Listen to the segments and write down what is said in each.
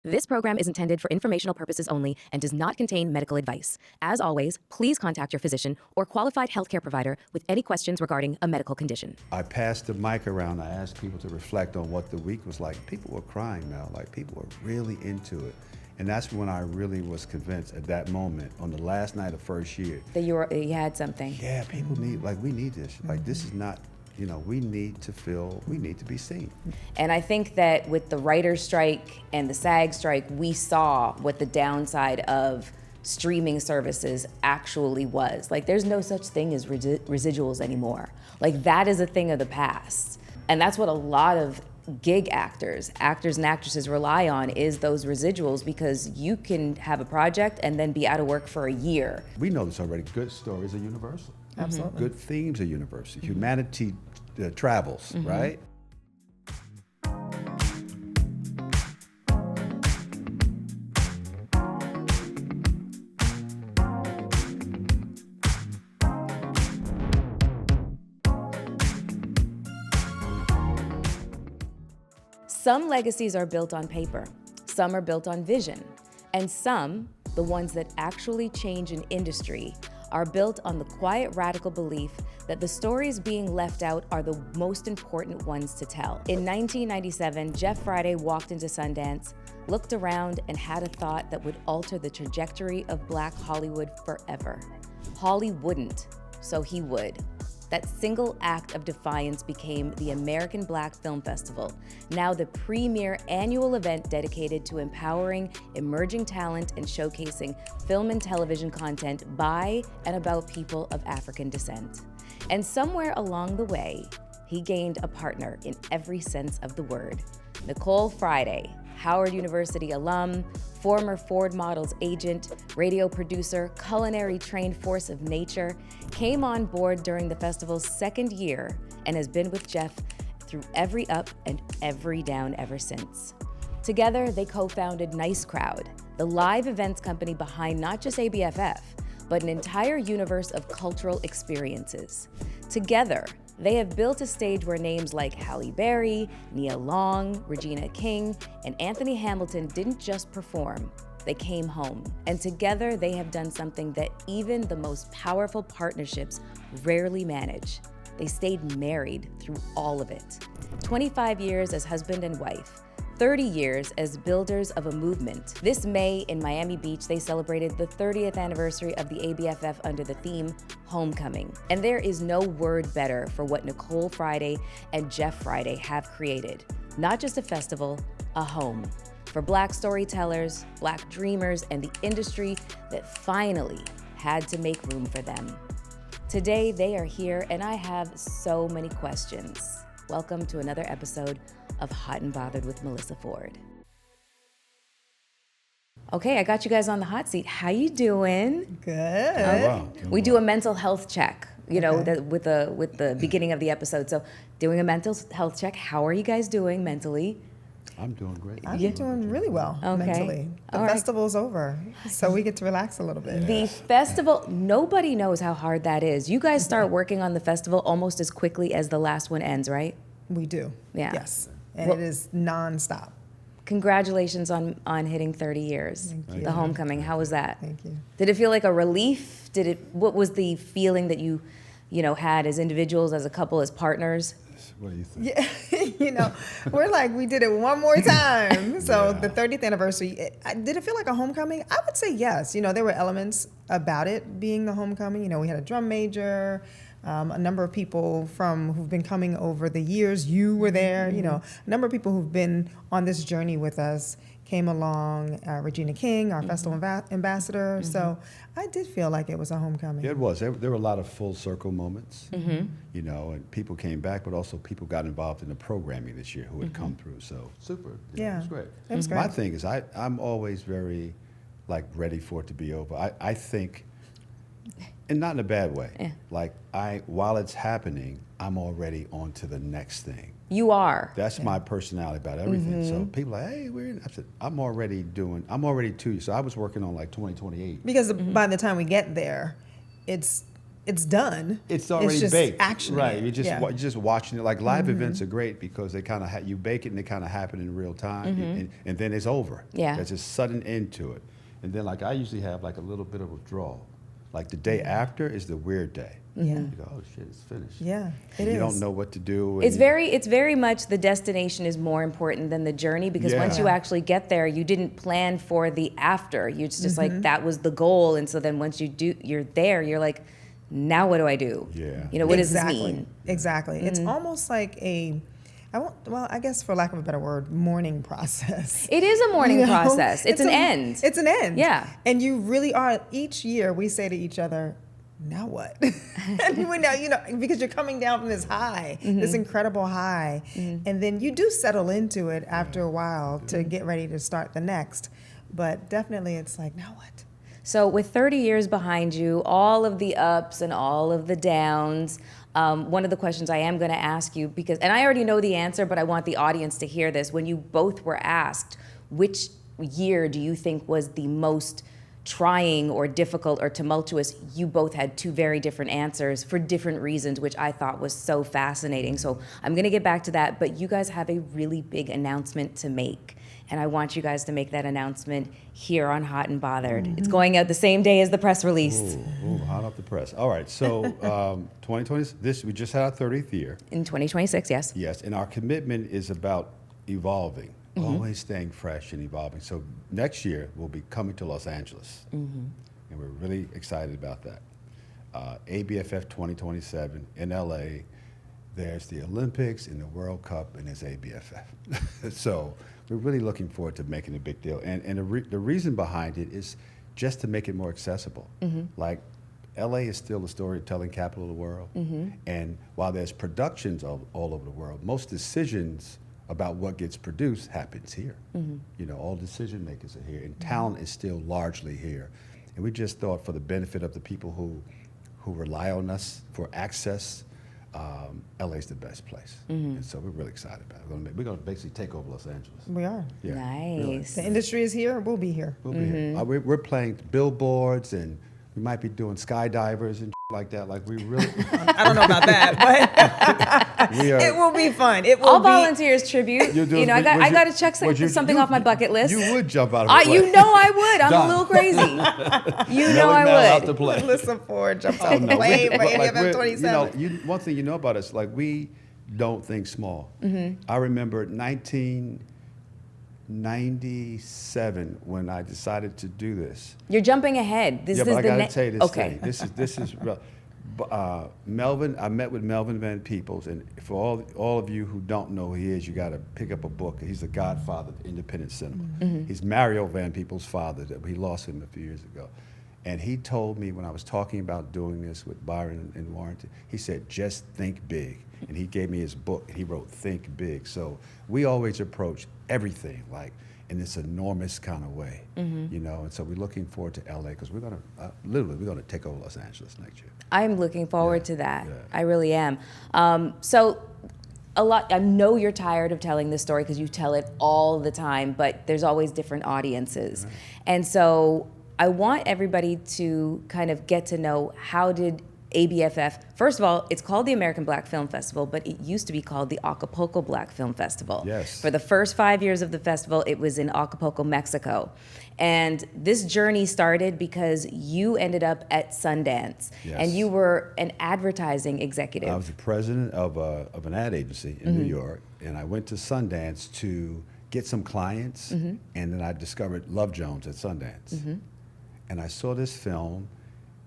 This program is intended for informational purposes only and does not contain medical advice. As always, please contact your physician or qualified healthcare provider with any questions regarding a medical condition. I passed the mic around. I asked people to reflect on what the week was like. People were crying, Mel. Like, people were really into it. And that's when I really was convinced at that moment, on the last night of first year. That you had something. Yeah, people need, like, we need this. Like, this is not, you know, we need to be seen. And I think that with the writer's strike and the SAG strike, we saw what the downside of streaming services actually was. Like, there's no such thing as residuals anymore. Like, that is a thing of the past. And that's what a lot of gig actors and actresses rely on, is those residuals, because you can have a project and then be out of work for a year. We know this already. Good stories are universal. Absolutely. Good themes are universal. Humanity travels, right? Some legacies are built on paper, some are built on vision, and some, the ones that actually change an industry, are built on the quiet radical belief that the stories being left out are the most important ones to tell. In 1997, Jeff Friday walked into Sundance, looked around, and had a thought that would alter the trajectory of Black Hollywood forever. Holly wouldn't, so he would. That single act of defiance became the American Black Film Festival, now the premier annual event dedicated to empowering emerging talent and showcasing film and television content by and about people of African descent. And somewhere along the way, he gained a partner in every sense of the word. Nicole Friday, Howard University alum, former Ford Models agent, radio producer, culinary trained force of nature, came on board during the festival's second year and has been with Jeff through every up and every down ever since. Together, they co-founded Nice Crowd, the live events company behind not just ABFF, but an entire universe of cultural experiences. Together, they have built a stage where names like Halle Berry, Nia Long, Regina King, and Anthony Hamilton didn't just perform, they came home. And together they have done something that even the most powerful partnerships rarely manage. They stayed married through all of it. 25 years as husband and wife, 30 years as builders of a movement. This May in Miami Beach, they celebrated the 30th anniversary of the ABFF under the theme Homecoming. And there is no word better for what Nicole Friday and Jeff Friday have created. Not just a festival, a home. For Black storytellers, Black dreamers, and the industry that finally had to make room for them. Today, they are here, and I have so many questions. Welcome to another episode of Hot and Bothered with Melyssa Ford. Okay, I got you guys on the hot seat. How you doing? Good. Wow. We do a mental health check, you know, with the beginning of the episode. So, doing a mental health check. How are you guys doing mentally? I'm doing great. I'm doing really well Okay. mentally. The All right. festival's over, so we get to relax a little bit. The festival, nobody knows how hard that is. You guys start working on the festival almost as quickly as the last one ends, right? We do. Yeah. Yes. And Well- it is nonstop. Congratulations on hitting 30 years. Thank you. The Homecoming. How was that? Thank you. Did it feel like a relief? What was the feeling that you had as individuals, as a couple, as partners? What do you think? Yeah, we're like, we did it one more time. So the 30th anniversary, did it feel like a homecoming? I would say yes. There were elements about it being the homecoming. We had a drum major, a number of people who've been coming over the years. You were there, a number of people who've been on this journey with us came along. Regina King, our festival ambassador. So I did feel like it was a homecoming. Yeah, it was. There were a lot of full circle moments, and people came back, but also people got involved in the programming this year who had come through. So super. Yeah. It was great. It was great. My thing is I'm always very ready for it to be over. I think, and not in a bad way, while it's happening, I'm already on to the next thing. You are. That's my personality about everything. So people are like, hey, I said, I'm already 2 years. So I was working on 2028. Because by the time we get there, it's it's done. It's already just baked. Action. Right. You're Yeah. just watching it. Like live events are great because they kind of you bake it and they kind of happen in real time, and then it's over. Yeah. There's a sudden end to it, and then like I usually have like a little bit of withdrawal. Like the day after is the weird day. Yeah. You go, oh shit, it's finished. Yeah, And it you is. don't know what to do. It's very much the destination is more important than the journey, because once you Yeah. actually get there, you didn't plan for the after. You just like, that was the goal. And so then once you're there, you're like, now what do I do? Yeah. You know, what does this Exactly. mean? Exactly. It's almost like I guess for lack of a better word, mourning process. It is a mourning You know? process. It's an end. It's an end. Yeah. And you really are, each year we say to each other, now what? And we know, because you're coming down from this high, this incredible high. And then you do settle into it after a while to get ready to start the next. But definitely it's like, now what? So with 30 years behind you, all of the ups and all of the downs, one of the questions I am going to ask you, and I already know the answer, but I want the audience to hear this. When you both were asked, which year do you think was the most trying or difficult or tumultuous, you both had two very different answers for different reasons, which I thought was so fascinating. So I'm going to get back to that, but you guys have a really big announcement to make. And I want you guys to make that announcement here on Hot and Bothered. It's going out the same day as the press release. Ooh, hot off the press. All right, so 2020, we just had our 30th year. In 2026, yes. Yes, and our commitment is about evolving, always staying fresh and evolving. So next year, we'll be coming to Los Angeles, and we're really excited about that. ABFF 2027 in LA, there's the Olympics and the World Cup, and there's ABFF. So we're really looking forward to making a big deal. And the reason behind it is just to make it more accessible. Like, LA is still the storytelling capital of the world. And while there's productions all over the world, most decisions about what gets produced happens here. All decision makers are here, and talent is still largely here. And we just thought, for the benefit of the people who rely on us for access, LA's the best place. And so we're really excited about it. We're going to basically take over Los Angeles. We are. Yeah, Nice. really. The industry is here. We'll be here. We'll be here. We're playing billboards, and we might be doing skydivers and like that. Like, we really. I don't know about that, but We are. it will be fun. It will I'll be. volunteer as tribute. You'll do- I would got you- to check would you- something you- off my bucket list. You would jump out of a plane. You know I would. I'm Done. a little crazy. You know Melly Mel I out would. to play. Melyssa Ford jumps Oh, out the no, plane we- for but, like, ABFF we're- 27. one thing you know about us, like, we don't think small. I remember 1997 when I decided to do this. You're jumping ahead. This Yeah, is but I the gotta tell you this okay. thing. This is real. Melvin, I met with Melvin Van Peebles, and for all of you who don't know who he is, you got to pick up a book. He's the godfather of independent cinema. He's Mario Van Peebles' father. He lost him a few years ago. And he told me, when I was talking about doing this with Byron and Warrington, he said, just think big. And he gave me his book, and he wrote Think Big. So we always approach everything like in this enormous kind of way, and so we're looking forward to LA, because we're going to, we're going to take over Los Angeles next year. I'm looking forward to that. Yeah. I really am. So I know you're tired of telling this story because you tell it all the time, but there's always different audiences. Right. And so I want everybody to kind of get to know, how did ABFF, first of all, it's called the American Black Film Festival, but it used to be called the Acapulco Black Film Festival. Yes. For the first 5 years of the festival, it was in Acapulco, Mexico. And this journey started because you ended up at Sundance. Yes. And you were an advertising executive. I was the president of an ad agency in New York, and I went to Sundance to get some clients, and then I discovered Love Jones at Sundance. And I saw this film,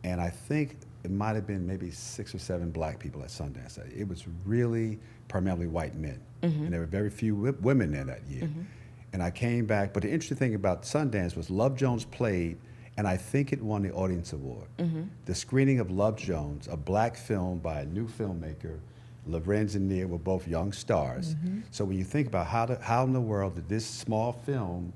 and I think it might have been maybe 6 or 7 black people at Sundance. It was really primarily white men, and there were very few women there that year. And I came back, but the interesting thing about Sundance was Love Jones played, and I think it won the Audience Award. The screening of Love Jones, a black film by a new filmmaker, Lorenz and Near were both young stars. So when you think about how in the world did this small film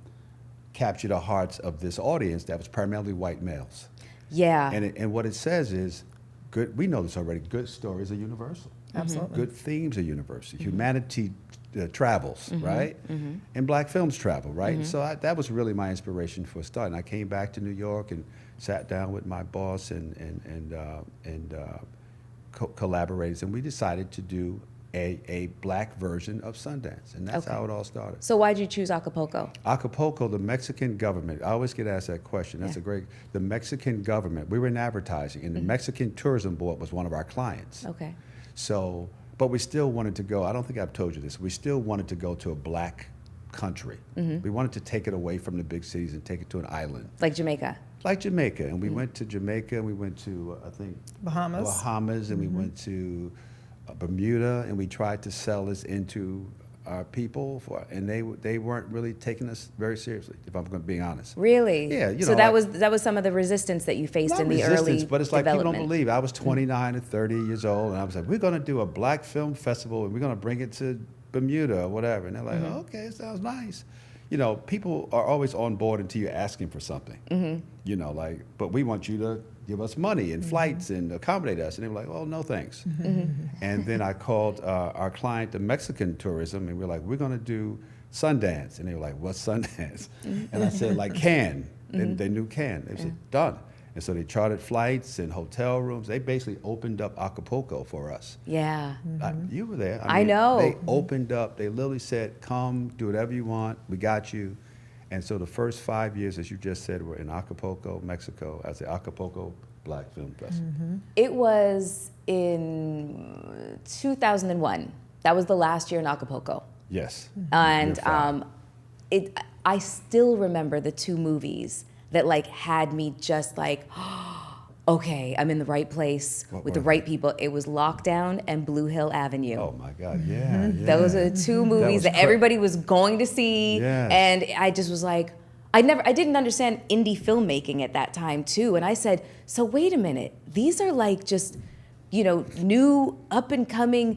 capture the hearts of this audience that was primarily white males? Yeah. And what it says is, good. We know this already. Good stories are universal. Absolutely. Good themes are universal. Humanity travels, right? And black films travel, right? So that was really my inspiration for starting. I came back to New York and sat down with my boss and collaborators, and we decided to do a black version of Sundance, and that's how it all started. So why'd you choose Acapulco? Acapulco, the Mexican government, I always get asked that question. That's the Mexican government, we were in advertising, and the Mexican Tourism Board was one of our clients. Okay. So, but we still wanted to go, I don't think I've told you this, we still wanted to go to a black country. We wanted to take it away from the big cities and take it to an island. Like Jamaica? Like Jamaica, and we went to Jamaica, and we went to, I think, Bahamas, and we went to Bermuda, and we tried to sell this into our people, and they weren't really taking us very seriously, if I'm being honest. Really? Yeah. So that was some of the resistance that you faced in the early but it's like people don't development. believe. I was 29 or 30 years old, and I was like, we're going to do a black film festival, and we're going to bring it to Bermuda or whatever. And they're like, okay, sounds nice. You know, people are always on board until you're asking for something. You know, like, but we want you to give us money and flights and accommodate us. And they were like, oh, no thanks. And then I called our client, the Mexican tourism, and we were like, we're going to do Sundance. And they were like, what's Sundance? And I said, like Cannes. They knew Cannes. They said, done. And so they chartered flights and hotel rooms. They basically opened up Acapulco for us. Yeah. You were there. I know. They opened up. They literally said, come, do whatever you want. We got you. And so the first 5 years, as you just said, were in Acapulco, Mexico, as the Acapulco Black Film Festival. It was in 2001. That was the last year in Acapulco. Yes. And You're fine. I still remember the two movies that like had me just like, okay, I'm in the right place with the right people. It was Lockdown and Blue Hill Avenue. Oh my God, yeah. Those are the two movies that everybody was going to see. Yes. And I just was like, I didn't understand indie filmmaking at that time too. And I said, so wait a minute, these are like just, you know, new up and coming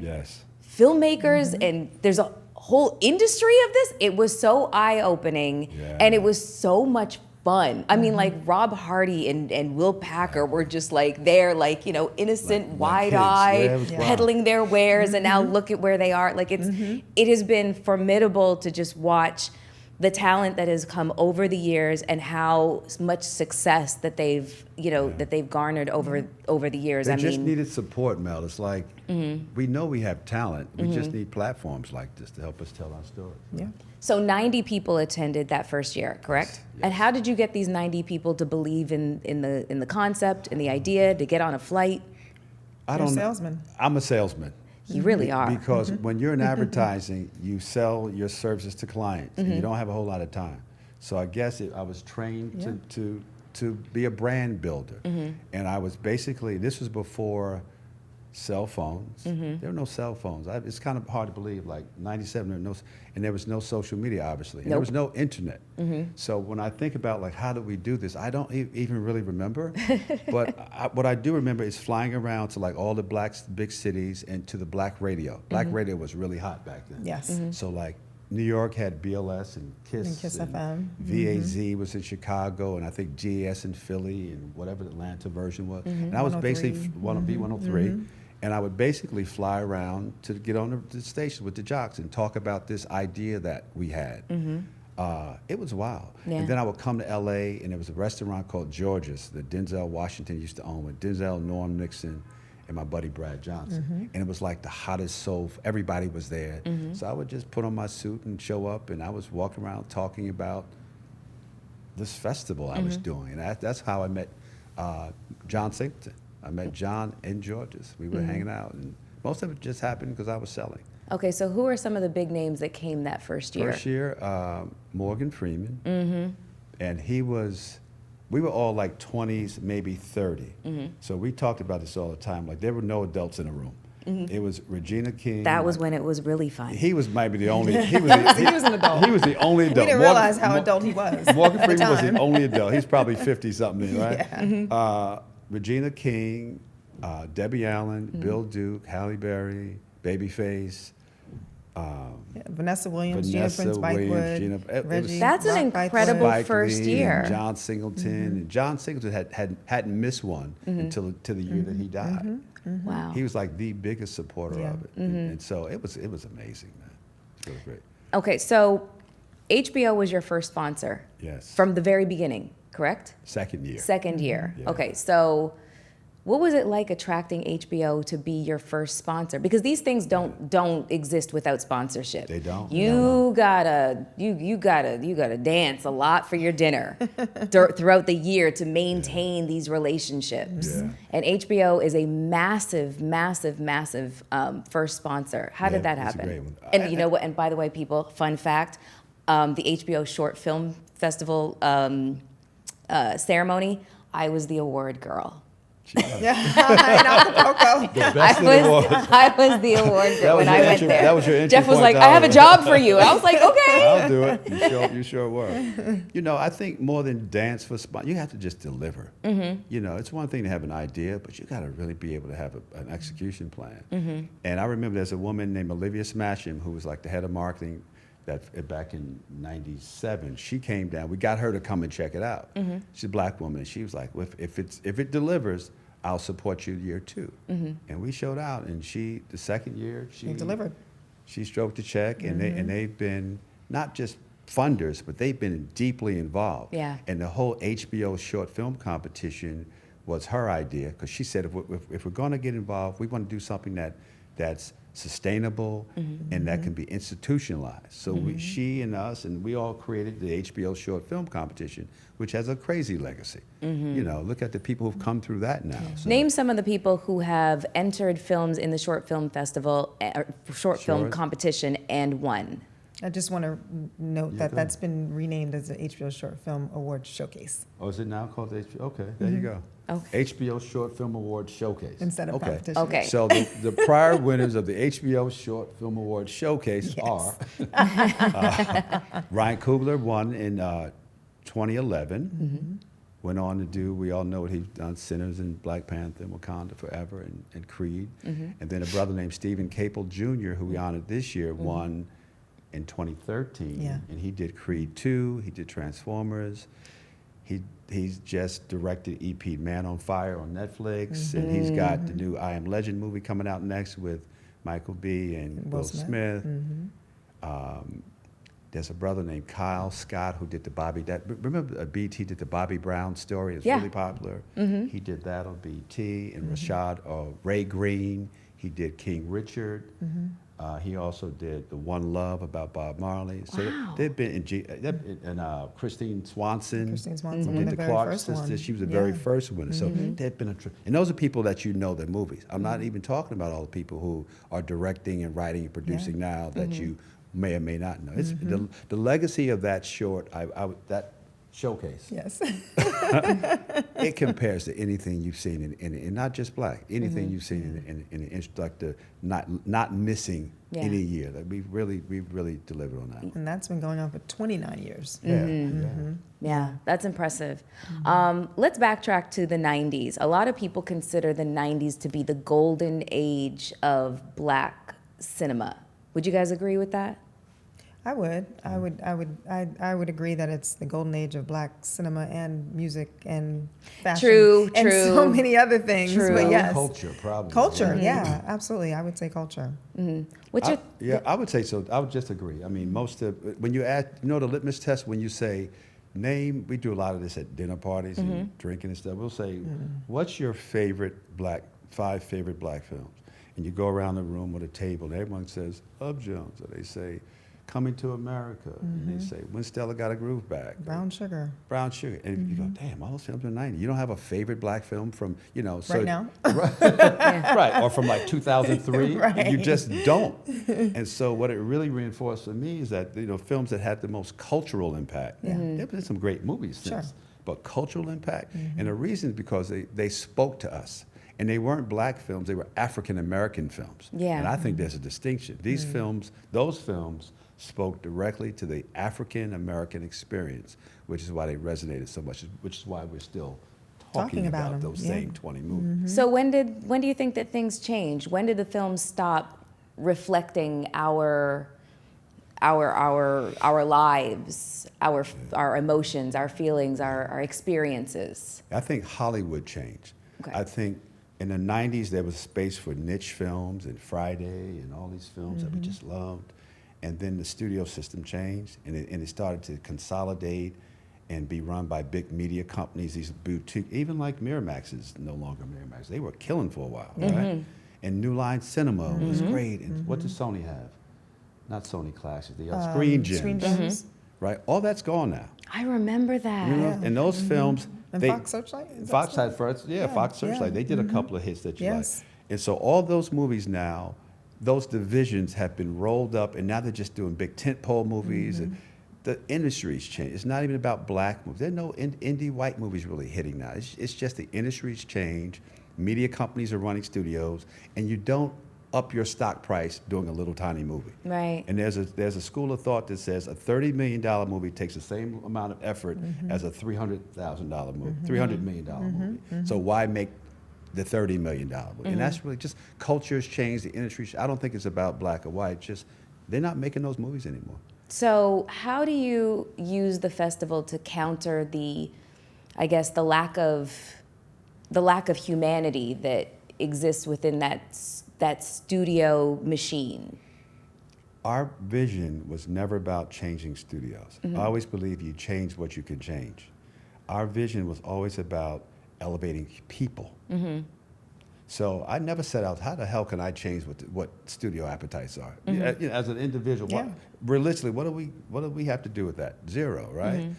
filmmakers, and there's a whole industry of this. It was so eye-opening, and it was so much fun. I mean, like Rob Hardy and Will Packer were just like there, like, you know, innocent, wide-eyed, peddling their wares, and now look at where they are. Like it has been formidable to just watch the talent that has come over the years and how much success that they've, you know, that they've garnered over the years. They just needed support, Mel. It's like, we know we have talent. We just need platforms like this to help us tell our story. Yeah. So 90 people attended that first year, correct? Yes. And how did you get these 90 people to believe in the concept, in the idea, to get on a flight? I You're don't a know. salesman. I'm a salesman. You really are. Because when you're in advertising, you sell your services to clients, and you don't have a whole lot of time. So I guess I was trained to be a brand builder. And I was basically, this was before cell phones. There were no cell phones. It's kind of hard to believe, like 97, there was no social media, obviously. And there was no internet. So when I think about, like, how did we do this, I don't even really remember. But what I do remember is flying around to, like, all the big cities and to the black radio. Black radio was really hot back then. Yes. So, like, New York had BLS and KISS. And KISS FM. VAZ was in Chicago, and I think GAS in Philly, and whatever the Atlanta version was. And I was 103. basically B103. And I would basically fly around to get on the station with the jocks and talk about this idea that we had. It was wild. Yeah. And then I would come to LA, and there was a restaurant called George's that Denzel Washington used to own, with Denzel, Norm Nixon, and my buddy Brad Johnson. And it was like the hottest soul. Everybody was there. So I would just put on my suit and show up, and I was walking around talking about this festival I was doing. And that's how I met John Singleton. I met John in George's. We were hanging out, and most of it just happened because I was selling. Okay, so who are some of the big names that came that first year? First year, Morgan Freeman, and we were all like 20s, maybe 30. So we talked about this all the time. Like, there were no adults in the room. It was Regina King. That was when it was really fun. He was maybe the only. He was an adult. He was the only adult. We didn't realize how adult he was. Morgan at the Freeman was the time. only adult. He's probably 50-something, right? Yeah. Regina King, Debbie Allen, Bill Duke, Halle Berry, Babyface. Vanessa Williams, Gina Prince Bythewood, Reggie. That's an Rock incredible Bythewood. Spike first Lee, year. and John Singleton. And John Singleton hadn't missed one until the year that he died. Wow. He was like the biggest supporter of it, and so it was amazing, man. really great. Okay, so HBO was your first sponsor. Yes. From the very beginning, correct? Second year. Second year. Yeah. Okay, so what was it like attracting HBO to be your first sponsor? Because these things don't exist without sponsorship. They don't. You gotta dance a lot for your dinner throughout the year to maintain these relationships. Yeah. And HBO is a massive, massive, massive first sponsor. How did that it's a happen? great one. And you know what? And by the way, people, fun fact: the HBO Short Film Festival ceremony, I was the award girl. Yeah, in Acapulco. The best of the awards. I was the award girl when I went there. That was your entry Jeff was point like, to I have a Hollywood. job for you. And I was like, okay. I'll do it. You sure were. You know, I think more than dance for spot, you have to just deliver. You know, it's one thing to have an idea, but you got to really be able to have an execution plan. And I remember there's a woman named Olivia Smasham who was like the head of marketing back in '97. She came down. We got her to come and check it out. She's a black woman, and she was like, well, if it delivers, I'll support you year 2. And we showed out, and the second year, she delivered. She stroked the check, and they've been not just funders, but they've been deeply involved. Yeah. And the whole HBO short film competition was her idea, because she said, if we're going to get involved, we want to do something that's sustainable and that can be institutionalized. So she and us, and we all created the HBO short film competition, which has a crazy legacy. You know, look at the people who've come through that now. So. Name some of the people who have entered films in the Short Film Festival, or short film competition, and won. I just want to note that that's been renamed as the HBO Short Film Awards Showcase. Oh, is it now called HBO? Okay, there you go. Okay. HBO Short Film Awards Showcase. Instead of competition. Okay. So the prior winners of the HBO Short Film Awards Showcase are Ryan Coogler won in 2011. Went on to do, we all know what he's done, Sinners and Black Panther and Wakanda Forever and Creed. And then a brother named Stephen Capel Jr., who we honored this year, won in 2013. Yeah. And he did Creed 2, he did Transformers. He's just directed EP Man on Fire on Netflix, and he's got the new I Am Legend movie coming out next with Michael B. and Will Smith. There's a brother named Kyle Scott who did the remember BT did the Bobby Brown story? It's really popular. He did that on BT, and Ray Green, he did King Richard. He also did The One Love about Bob Marley. So they've been Christine Swanson. Christine Swanson who won did the the very Clark first sisters. one. She was the very first winner. So they've been and those are people that you know their movies. I'm not even talking about all the people who are directing and writing and producing now that you may or may not know. It's the legacy of that short, that showcase. Yes. It compares to anything you've seen in not just black, anything you've seen in like the not missing any year. Like we've really delivered on that one. And that's been going on for 29 years. Yeah, that's impressive. Let's backtrack to the 90s. A lot of people consider the 90s to be the golden age of black cinema. Would you guys agree with that? I would agree that it's the golden age of black cinema and music and fashion. True. And so many other things. True. But yes. Culture, probably. Culture, yeah, absolutely. I would say culture. What's your I would say so. I would just agree. I mean, when you ask, the litmus test, when you say, we do a lot of this at dinner parties and drinking and stuff. We'll say, what's your favorite 5 favorite black films? And you go around the room with a table, and everyone says, Up Jones, or they say, Coming to America, and they say, When Stella Got a Groove Back. Brown Sugar. Brown Sugar. And you go, damn, all those films are 90. You don't have a favorite black film from, Right now? Right, or from like 2003. Right. You just don't. And so what it really reinforced for me is that, films that had the most cultural impact. There have been some great movies since, but cultural impact. And the reason is because they spoke to us. And they weren't black films, they were African-American films. Yeah. And I think there's a distinction. Those films spoke directly to the African-American experience, which is why they resonated so much, which is why we're still talking about them. those same 20 movies. So when do you think that things changed? When did the films stop reflecting our lives, our emotions, our feelings, our experiences? I think Hollywood changed. Okay. I think in the 90s there was space for niche films and Friday and all these films that we just loved. and then the studio system changed, and it started to consolidate and be run by big media companies, these boutique, even like Miramax is no longer Miramax. They were killing for a while, right? And New Line Cinema was great. And what does Sony have? Not Sony Classics, the Screen Gems. Screen Gems. Right? All that's gone now. I remember that. You know? And those films. And Fox Searchlight? Is that Fox still- had first, yeah, Fox Searchlight. They did a couple of hits that you Yes. like. And so all those movies now, those divisions have been rolled up, and now they're just doing big tentpole movies. And the industry's changed. It's not even about black movies. There are no indie white movies really hitting now. It's just the industry's changed. Media companies are running studios, and you don't up your stock price doing a little tiny movie. Right. And there's a school of thought that says a $30 million movie takes the same amount of effort as a $300,000 movie, $300 million movie. So why make the $30 million movie? And that's really just culture's changed, the industry. I don't think it's about black or white. Just they're not making those movies anymore. So how do you use the festival to counter the, I guess, the lack of humanity that exists within that studio machine? Our vision was never about changing studios. I always believe you change what you can change. Our vision was always about elevating people. So I never set out, how the hell can I change what studio appetites are? You know, as an individual, realistically, what do we have to do with that? Zero, right?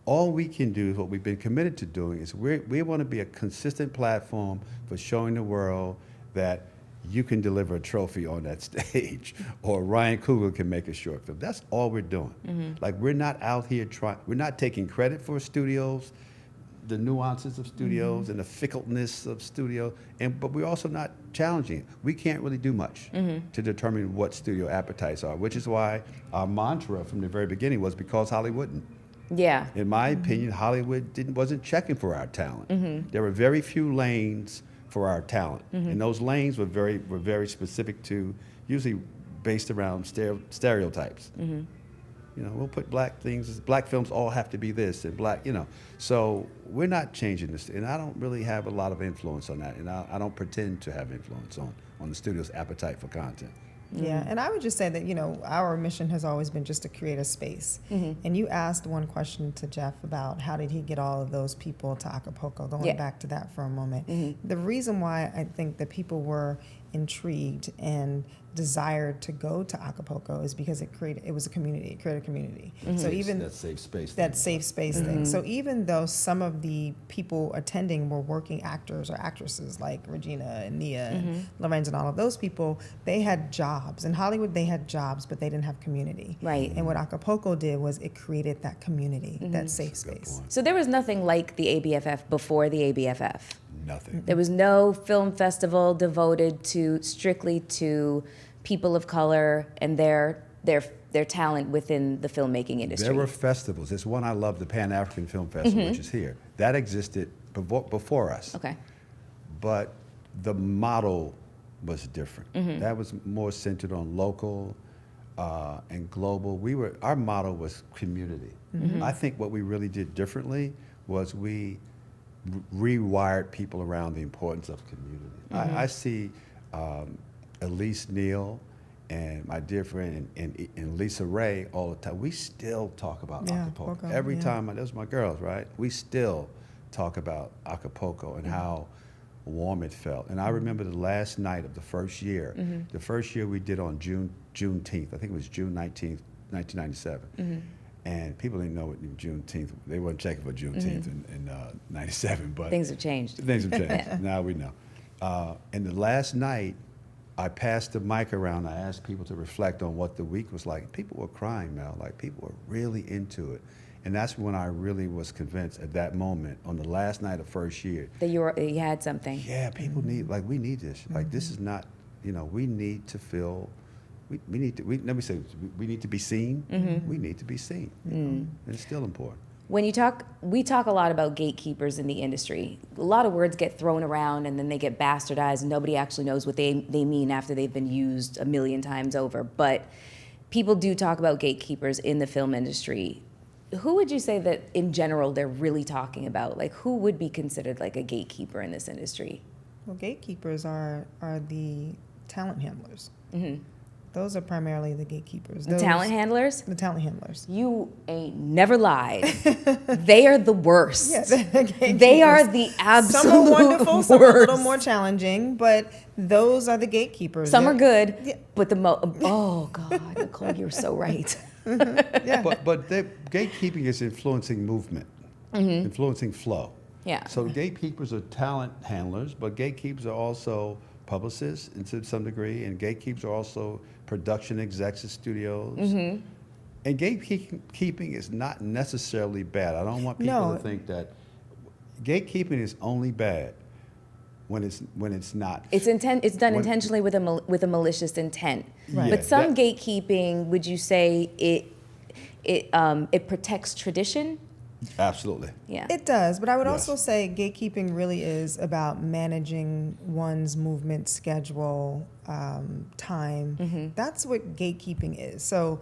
All we can do is what we've been committed to doing is we want to be a consistent platform for showing the world that you can deliver a trophy on that stage, or Ryan Coogler can make a short film. That's all we're doing. Like, we're not out here we're not taking credit for studios, the nuances of studios and the fickleness of studio, but we're also not challenging it. We can't really do much to determine what studio appetites are, which is why our mantra from the very beginning was because Hollywood wouldn't. Yeah. In my opinion, Hollywood wasn't checking for our talent. There were very few lanes for our talent, and those lanes were very specific to, usually based around stereotypes. You know, we'll put black films all have to be this, and black, you know. So we're not changing this, and I don't really have a lot of influence on that, and I don't pretend to have influence on the studio's appetite for content. Yeah, and I would just say that, you know, our mission has always been just to create a space. And you asked one question to Jeff about how did he get all of those people to Acapulco, going back to that for a moment. The reason why I think that people were intrigued and desired to go to Acapulco is because it was a community. It created a community. So even that safe space. That safe space thing. So even though some of the people attending were working actors or actresses like Regina and Nia and Lorenz and all of those people, they had jobs. In Hollywood, they had jobs, but they didn't have community. Right. And what Acapulco did was it created that community, that safe space. So there was nothing like the ABFF before the ABFF. Nothing. There was no film festival devoted strictly to people of color and their talent within the filmmaking industry. There were festivals. There's one I love, the Pan-African Film Festival, which is here. That existed before us. Okay. But the model was different. That was more centered on local and global. Our model was community. I think what we really did differently was we rewired people around the importance of community. I see Elise Neal and my dear friend and Lisa Ray all the time. We still talk about Acapulco. Every time, those are my girls, right? We still talk about Acapulco and how warm it felt. And I remember the last night of the first year. The first year we did on Juneteenth. I think it was June 19th, 1997. And people didn't know what Juneteenth, they weren't checking for Juneteenth in 97, but Things have changed. Things have changed. Now we know. And the last night, I passed the mic around. I asked people to reflect on what the week was like. People were crying, Mel. Like, people were really into it. And that's when I really was convinced at that moment, on the last night of first year. That you had something. Yeah, people need, like, we need this. Like, this is not, you know, we need to feel, we need to, let me say, we need to be seen. We need to be seen. You know? And it's still important. When we talk a lot about gatekeepers in the industry. A lot of words get thrown around and then they get bastardized and nobody actually knows what they mean after they've been used a million times over. But people do talk about gatekeepers in the film industry. Who would you say that in general they're really talking about? Like, who would be considered like a gatekeeper in this industry? Well, gatekeepers are the talent handlers. Those are primarily the gatekeepers. The talent handlers? The talent handlers. You ain't never lied. They are the worst. Yeah, they are the absolute Some are wonderful, worst. some are a little more challenging, but those are the gatekeepers. Some are good, Yeah. but oh God, Nicole, you're so right. Yeah. But gatekeeping is influencing movement, influencing flow. Yeah. So gatekeepers are talent handlers, but gatekeepers are also publicists to some degree, and gatekeepers are also production execs at studios. And gatekeeping is not necessarily bad. I don't want people to think that gatekeeping is only bad when it's not. It's done intentionally with a malicious intent. Right. But some gatekeeping, would you say it protects tradition? Absolutely. Yeah. It does, but I would Yes. also say gatekeeping really is about managing one's movement schedule, time. That's what gatekeeping is. So,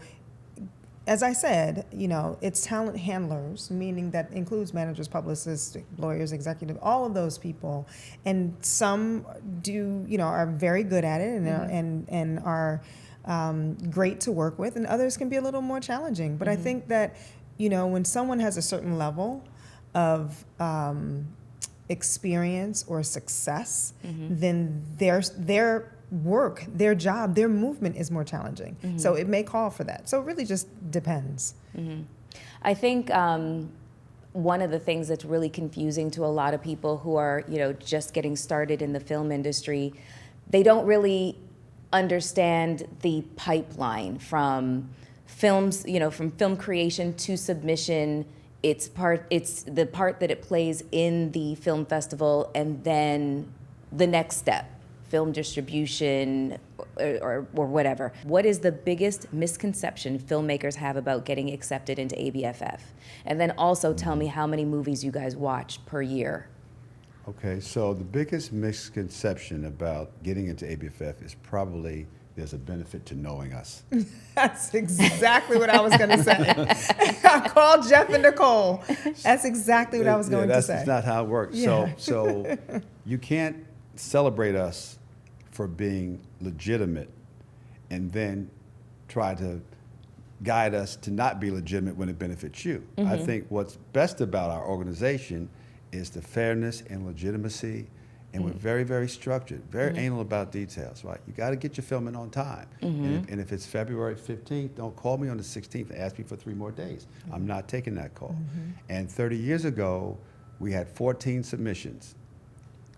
as I said, it's talent handlers, meaning that includes managers, publicists, lawyers, executives, all of those people. And some are very good at it and are great to work with, and others can be a little more challenging. But I think that when someone has a certain level of experience or success, then their work, their job, their movement is more challenging. So it may call for that. So it really just depends. I think one of the things that's really confusing to a lot of people who are, just getting started in the film industry, they don't really understand the pipeline from films, from film creation to submission. It's the part that it plays in the film festival, and then the next step, film distribution or whatever. What is the biggest misconception filmmakers have about getting accepted into ABFF? And then also tell me how many movies you guys watch per year. Okay, so the biggest misconception about getting into ABFF is probably there's a benefit to knowing us. That's exactly what I was going to say. I called Jeff and Nicole. That's exactly what I was going to say. That's not how it works. Yeah. So you can't celebrate us for being legitimate and then try to guide us to not be legitimate when it benefits you. I think what's best about our organization is the fairness and legitimacy, and we're very, very structured, very anal about details, right? You got to get your film in on time. And if it's February 15th, don't call me on the 16th and ask me for 3 more days. I'm not taking that call. And 30 years ago, we had 14 submissions,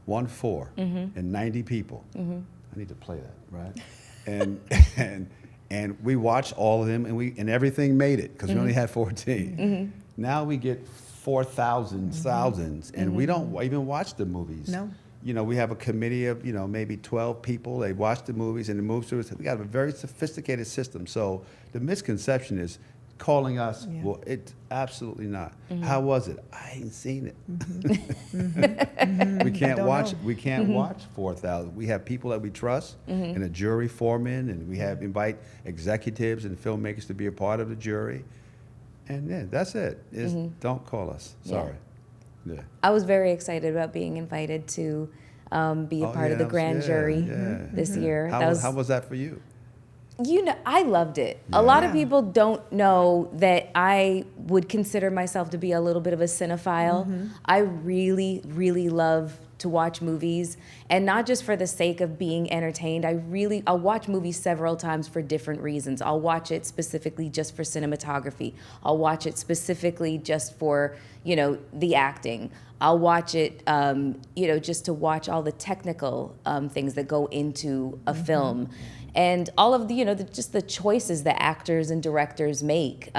1-4, and 90 people. I need to play that, right? And we watched all of them, and everything made it because we only had 14. Now we get 4,000, thousands, and we don't even watch the movies. No. We have a committee of, maybe 12 people. They watch the movies and they move through it. We got a very sophisticated system. So the misconception is calling us, well, it's absolutely not. How was it? I ain't seen it. We can't watch. We can't watch 4,000. We have people that we trust, and a jury foreman, and we invite executives and filmmakers to be a part of the jury, and yeah, that's it. Don't call us. Sorry. Yeah. I was very excited about being invited to be a part of the grand jury this year. How was that for you? I loved it. A lot of people don't know that I would consider myself to be a little bit of a cinephile. I really, really love to watch movies, and not just for the sake of being entertained. I'll watch movies several times for different reasons. I'll watch it specifically just for cinematography. I'll watch it specifically just for, the acting. I'll watch it, just to watch all the technical things that go into a film. And all of the, just the choices that actors and directors make.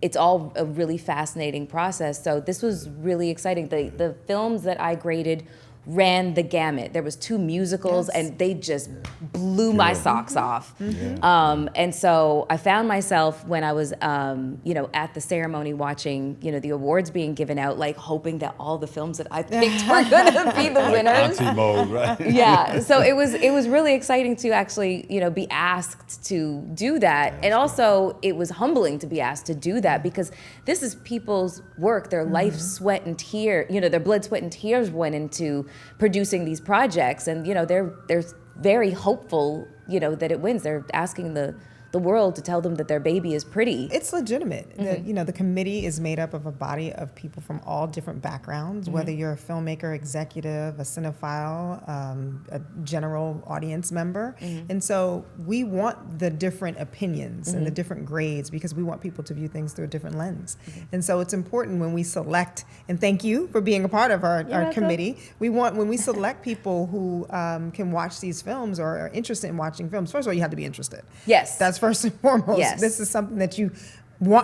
It's all a really fascinating process. So this was really exciting. The films that I graded ran the gamut. There was 2 musicals, and they just blew my socks off. And so I found myself when I was, at the ceremony watching, the awards being given out, like hoping that all the films that I picked were going to be the winners. Auntie mode, right? Yeah. So it was really exciting to actually, be asked to do that. And also it was humbling to be asked to do that, because this is people's work, their life, sweat, and tears, their blood, sweat, and tears went into producing these projects, and they're very hopeful, that it wins. They're asking the world to tell them that their baby is pretty. It's legitimate. The committee is made up of a body of people from all different backgrounds, whether you're a filmmaker, executive, a cinephile, a general audience member. And so we want the different opinions and the different grades because we want people to view things through a different lens. And so it's important when we select, and thank you for being a part of our committee, when we select people who can watch these films or are interested in watching films, first of all, you have to be interested. Yes. That's first and foremost. Yes. This is something that you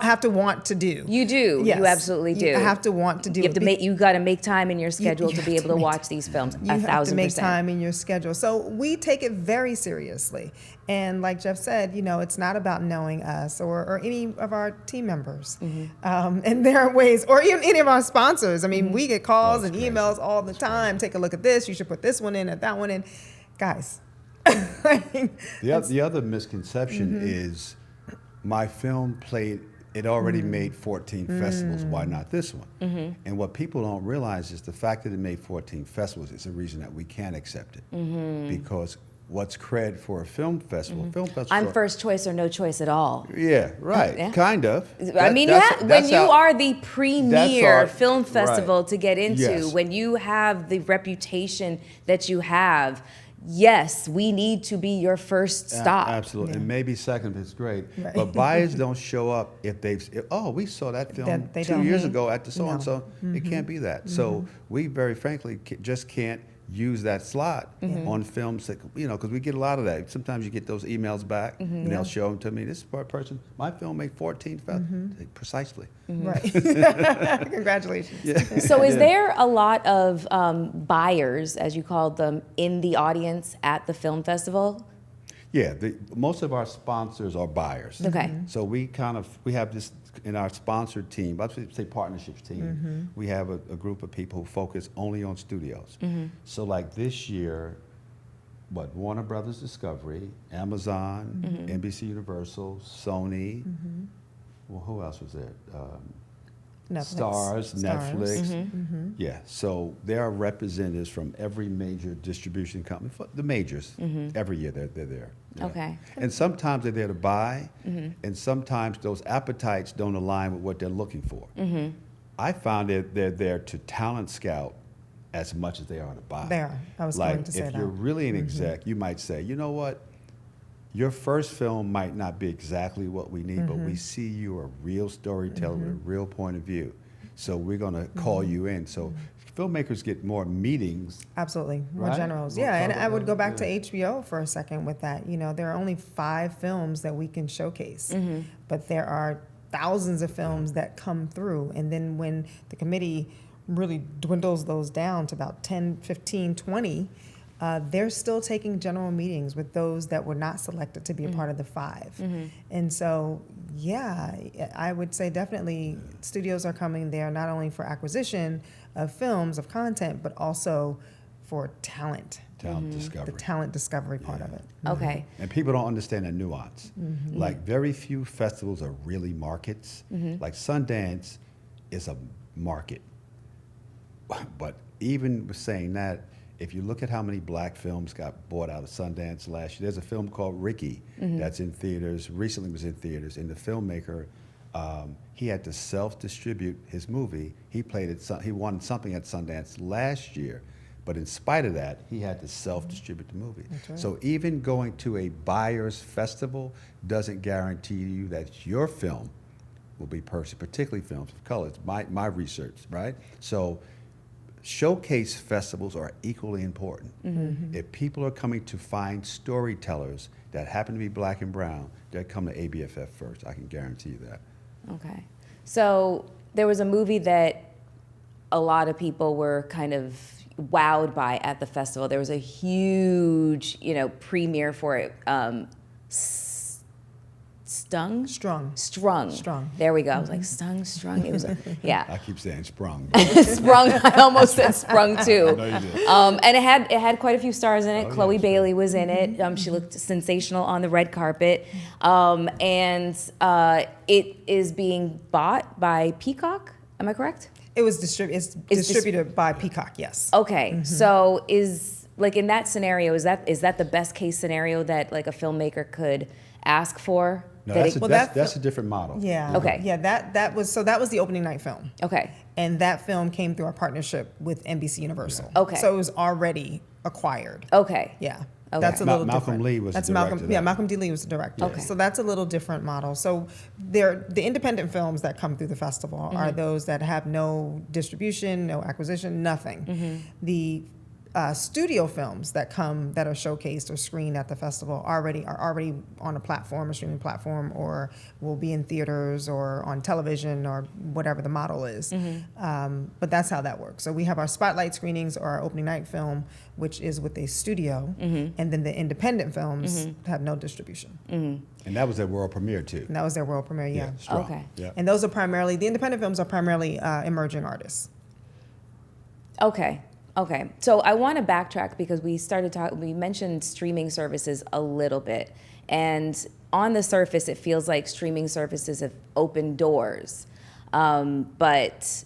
have to want to do. You do. Yes. You absolutely do. You have to want to do. You have to you got to make time in your schedule to be able to watch these films. You have to make 1,000%. time in your schedule. So we take it very seriously. And like Jeff said, it's not about knowing us or any of our team members. And there are ways, or even any of our sponsors. I mean, we get calls and emails all the time. Take a look at this. You should put this one in and that one in. Guys. The other misconception is my film it already made 14 festivals. Why not this one? And what people don't realize is the fact that it made 14 festivals is a reason that we can't accept it. Because what's cred for a film festival? I'm first choice or no choice at all. Yeah, right. Yeah. Kind of. When you are the premier film festival right. to get into, Yes. when you have the reputation that you have, yes, we need to be your first stop. Absolutely. And maybe second if it's great. Right. But buyers don't show up if we saw that film They 2 don't. years ago at the so-and-so. No. It can't be that. So we very frankly just can't use that slot on films that, because we get a lot of that. Sometimes you get those emails back and they'll show them to me. This person, my film made 14 festivals. Precisely. Right. Congratulations. Yeah. So is there a lot of buyers, as you called them, in the audience at the film festival? Yeah, most of our sponsors are buyers. Okay. So we have this in our sponsor team, I should say partnerships team, we have a group of people who focus only on studios. So like this year, Warner Brothers Discovery, Amazon, NBC Universal, Sony, well, who else was there? Netflix. Netflix. Yeah, so there are representatives from every major distribution company, the majors, every year they're there. Yeah. Okay. And sometimes they're there to buy, and sometimes those appetites don't align with what they're looking for. I found that they're there to talent scout as much as they are to buy. They are. I was going to say that. If you're really an exec, you might say, you know what? Your first film might not be exactly what we need, but we see you a real storyteller with a real point of view. So we're going to call you in. So filmmakers get more meetings. Absolutely. More Right? generals. More Yeah, and I would go back to yeah. HBO for a second with that. There are only 5 films that we can showcase, but there are thousands of films that come through. And then when the committee really dwindles those down to about 10, 15, 20, they're still taking general meetings with those that were not selected to be a part of the 5. And so, yeah, I would say definitely studios are coming there not only for acquisition of films, of content, but also for talent. Talent discovery. The talent discovery part of it. Okay. And people don't understand the nuance. Like very few festivals are really markets. Like Sundance is a market. But even with saying that, if you look at how many black films got bought out of Sundance last year, there's a film called Ricky that's in theaters, recently was in theaters, and the filmmaker, he had to self-distribute his movie. He won something at Sundance last year, but in spite of that, he had to self-distribute the movie. That's right. So even going to a buyer's festival doesn't guarantee you that your film will be purchased, particularly films of color. It's my research, right? So showcase festivals are equally important. If people are coming to find storytellers that happen to be black and brown, they'll come to ABFF first. I can guarantee you that. Okay. So there was a movie that a lot of people were kind of wowed by at the festival. There was a huge, premiere for it. Strung. There we go. I was like, strung. It was, yeah. I keep saying sprung. Sprung. I almost said sprung too. No, you did. And it had quite a few stars in it. Oh, Chloe yeah, Bailey was in it. She looked sensational on the red carpet. And it is being bought by Peacock. Am I correct? It was distributed by Peacock, yes. Okay. So like in that scenario, is that the best case scenario that like a filmmaker could ask for? No, That that's a different model. Yeah. Okay. Yeah, that was the opening night film. Okay. And that film came through our partnership with NBC Universal. Okay. So it was already acquired. Okay. Yeah. Okay. That's a little Malcolm different. Lee was that's the director Malcolm. of Yeah, that. Malcolm D. Lee was the director. Okay. So that's a little different model. So the independent films that come through the festival are those that have no distribution, no acquisition, nothing. The studio films that are showcased or screened at the festival are already on a platform, a streaming platform, or will be in theaters or on television or whatever the model is. But that's how that works. So we have our spotlight screenings or our opening night film, which is with a studio, and then the independent films have no distribution. And that was their world premiere too. And that was their world premiere, yeah. Strong. Okay. Yeah. And those are primarily, the independent films are primarily emerging artists. Okay. Okay. So I want to backtrack because we mentioned streaming services a little bit. And on the surface, it feels like streaming services have opened doors. But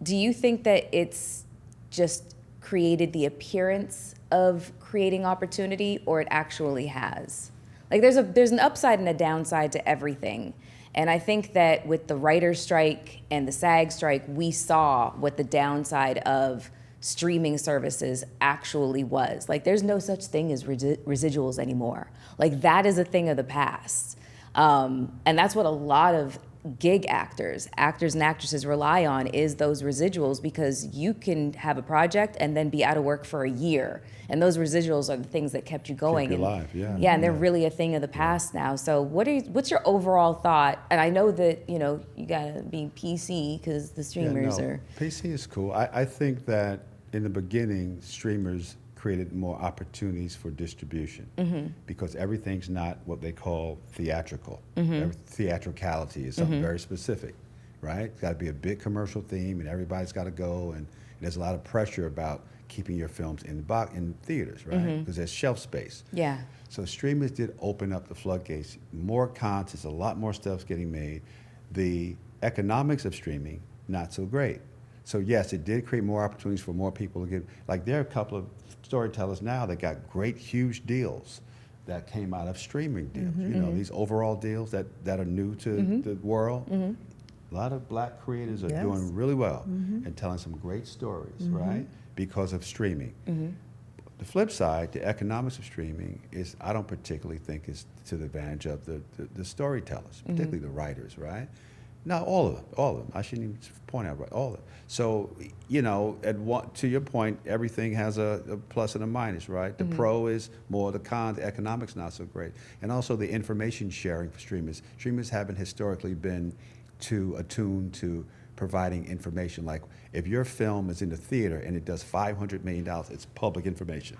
do you think that it's just created the appearance of creating opportunity, or it actually has? Like there's an upside and a downside to everything. And I think that with the writer's strike and the SAG strike, we saw what the downside of streaming services actually was. Like there's no such thing as residuals anymore. Like that is a thing of the past. And that's what a lot of gig actors and actresses rely on, is those residuals, because you can have a project and then be out of work for a year. And those residuals are the things that kept you going. Keep you alive, yeah. Yeah, and they're really a thing of the past now. So what's your overall thought? And I know that, you gotta be PC because the streamers are. PC is cool. I think that in the beginning, streamers created more opportunities for distribution because everything's not what they call theatrical. Theatricality is something very specific, right? It's got to be a big commercial theme, and everybody's got to go, and there's a lot of pressure about keeping your films in theaters, right? Because there's shelf space. Yeah. So streamers did open up the floodgates. More content, a lot more stuff's getting made. The economics of streaming, not so great. So yes, it did create more opportunities for more people to get, like there are a couple of storytellers now that got great, huge deals that came out of streaming deals. These overall deals that are new to the world. A lot of black creators are doing really well and telling some great stories, right? Because of streaming. The flip side, the economics of streaming is, I don't particularly think is to the advantage of the storytellers, particularly the writers, right? No, all of them. I shouldn't even point out all of them. So, to your point, everything has a plus and a minus, right? The pro is more, the con, the economics not so great. And also the information sharing for streamers. Streamers haven't historically been too attuned to providing information. Like if your film is in the theater and it does $500 million, it's public information.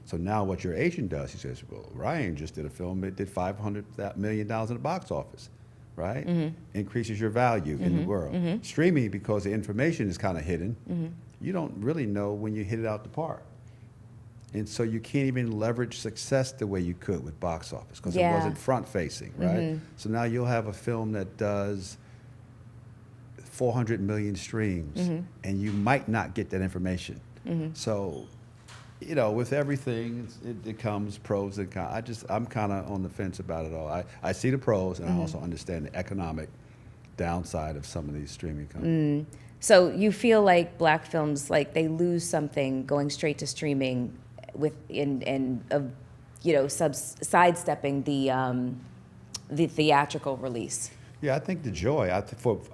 So now what your agent does, he says, well, Ryan just did a film that did $500 million in the box office. Right? Increases your value in the world. Streaming, because the information is kind of hidden, you don't really know when you hit it out the park. And so you can't even leverage success the way you could with box office because it wasn't front facing, right? So now you'll have a film that does 400 million streams and you might not get that information. So, with everything, it comes pros and cons. I'm kind of on the fence about it all. I see the pros, and I also understand the economic downside of some of these streaming companies. So you feel like black films, like they lose something going straight to streaming, sidestepping the theatrical release. Yeah, I think the joy.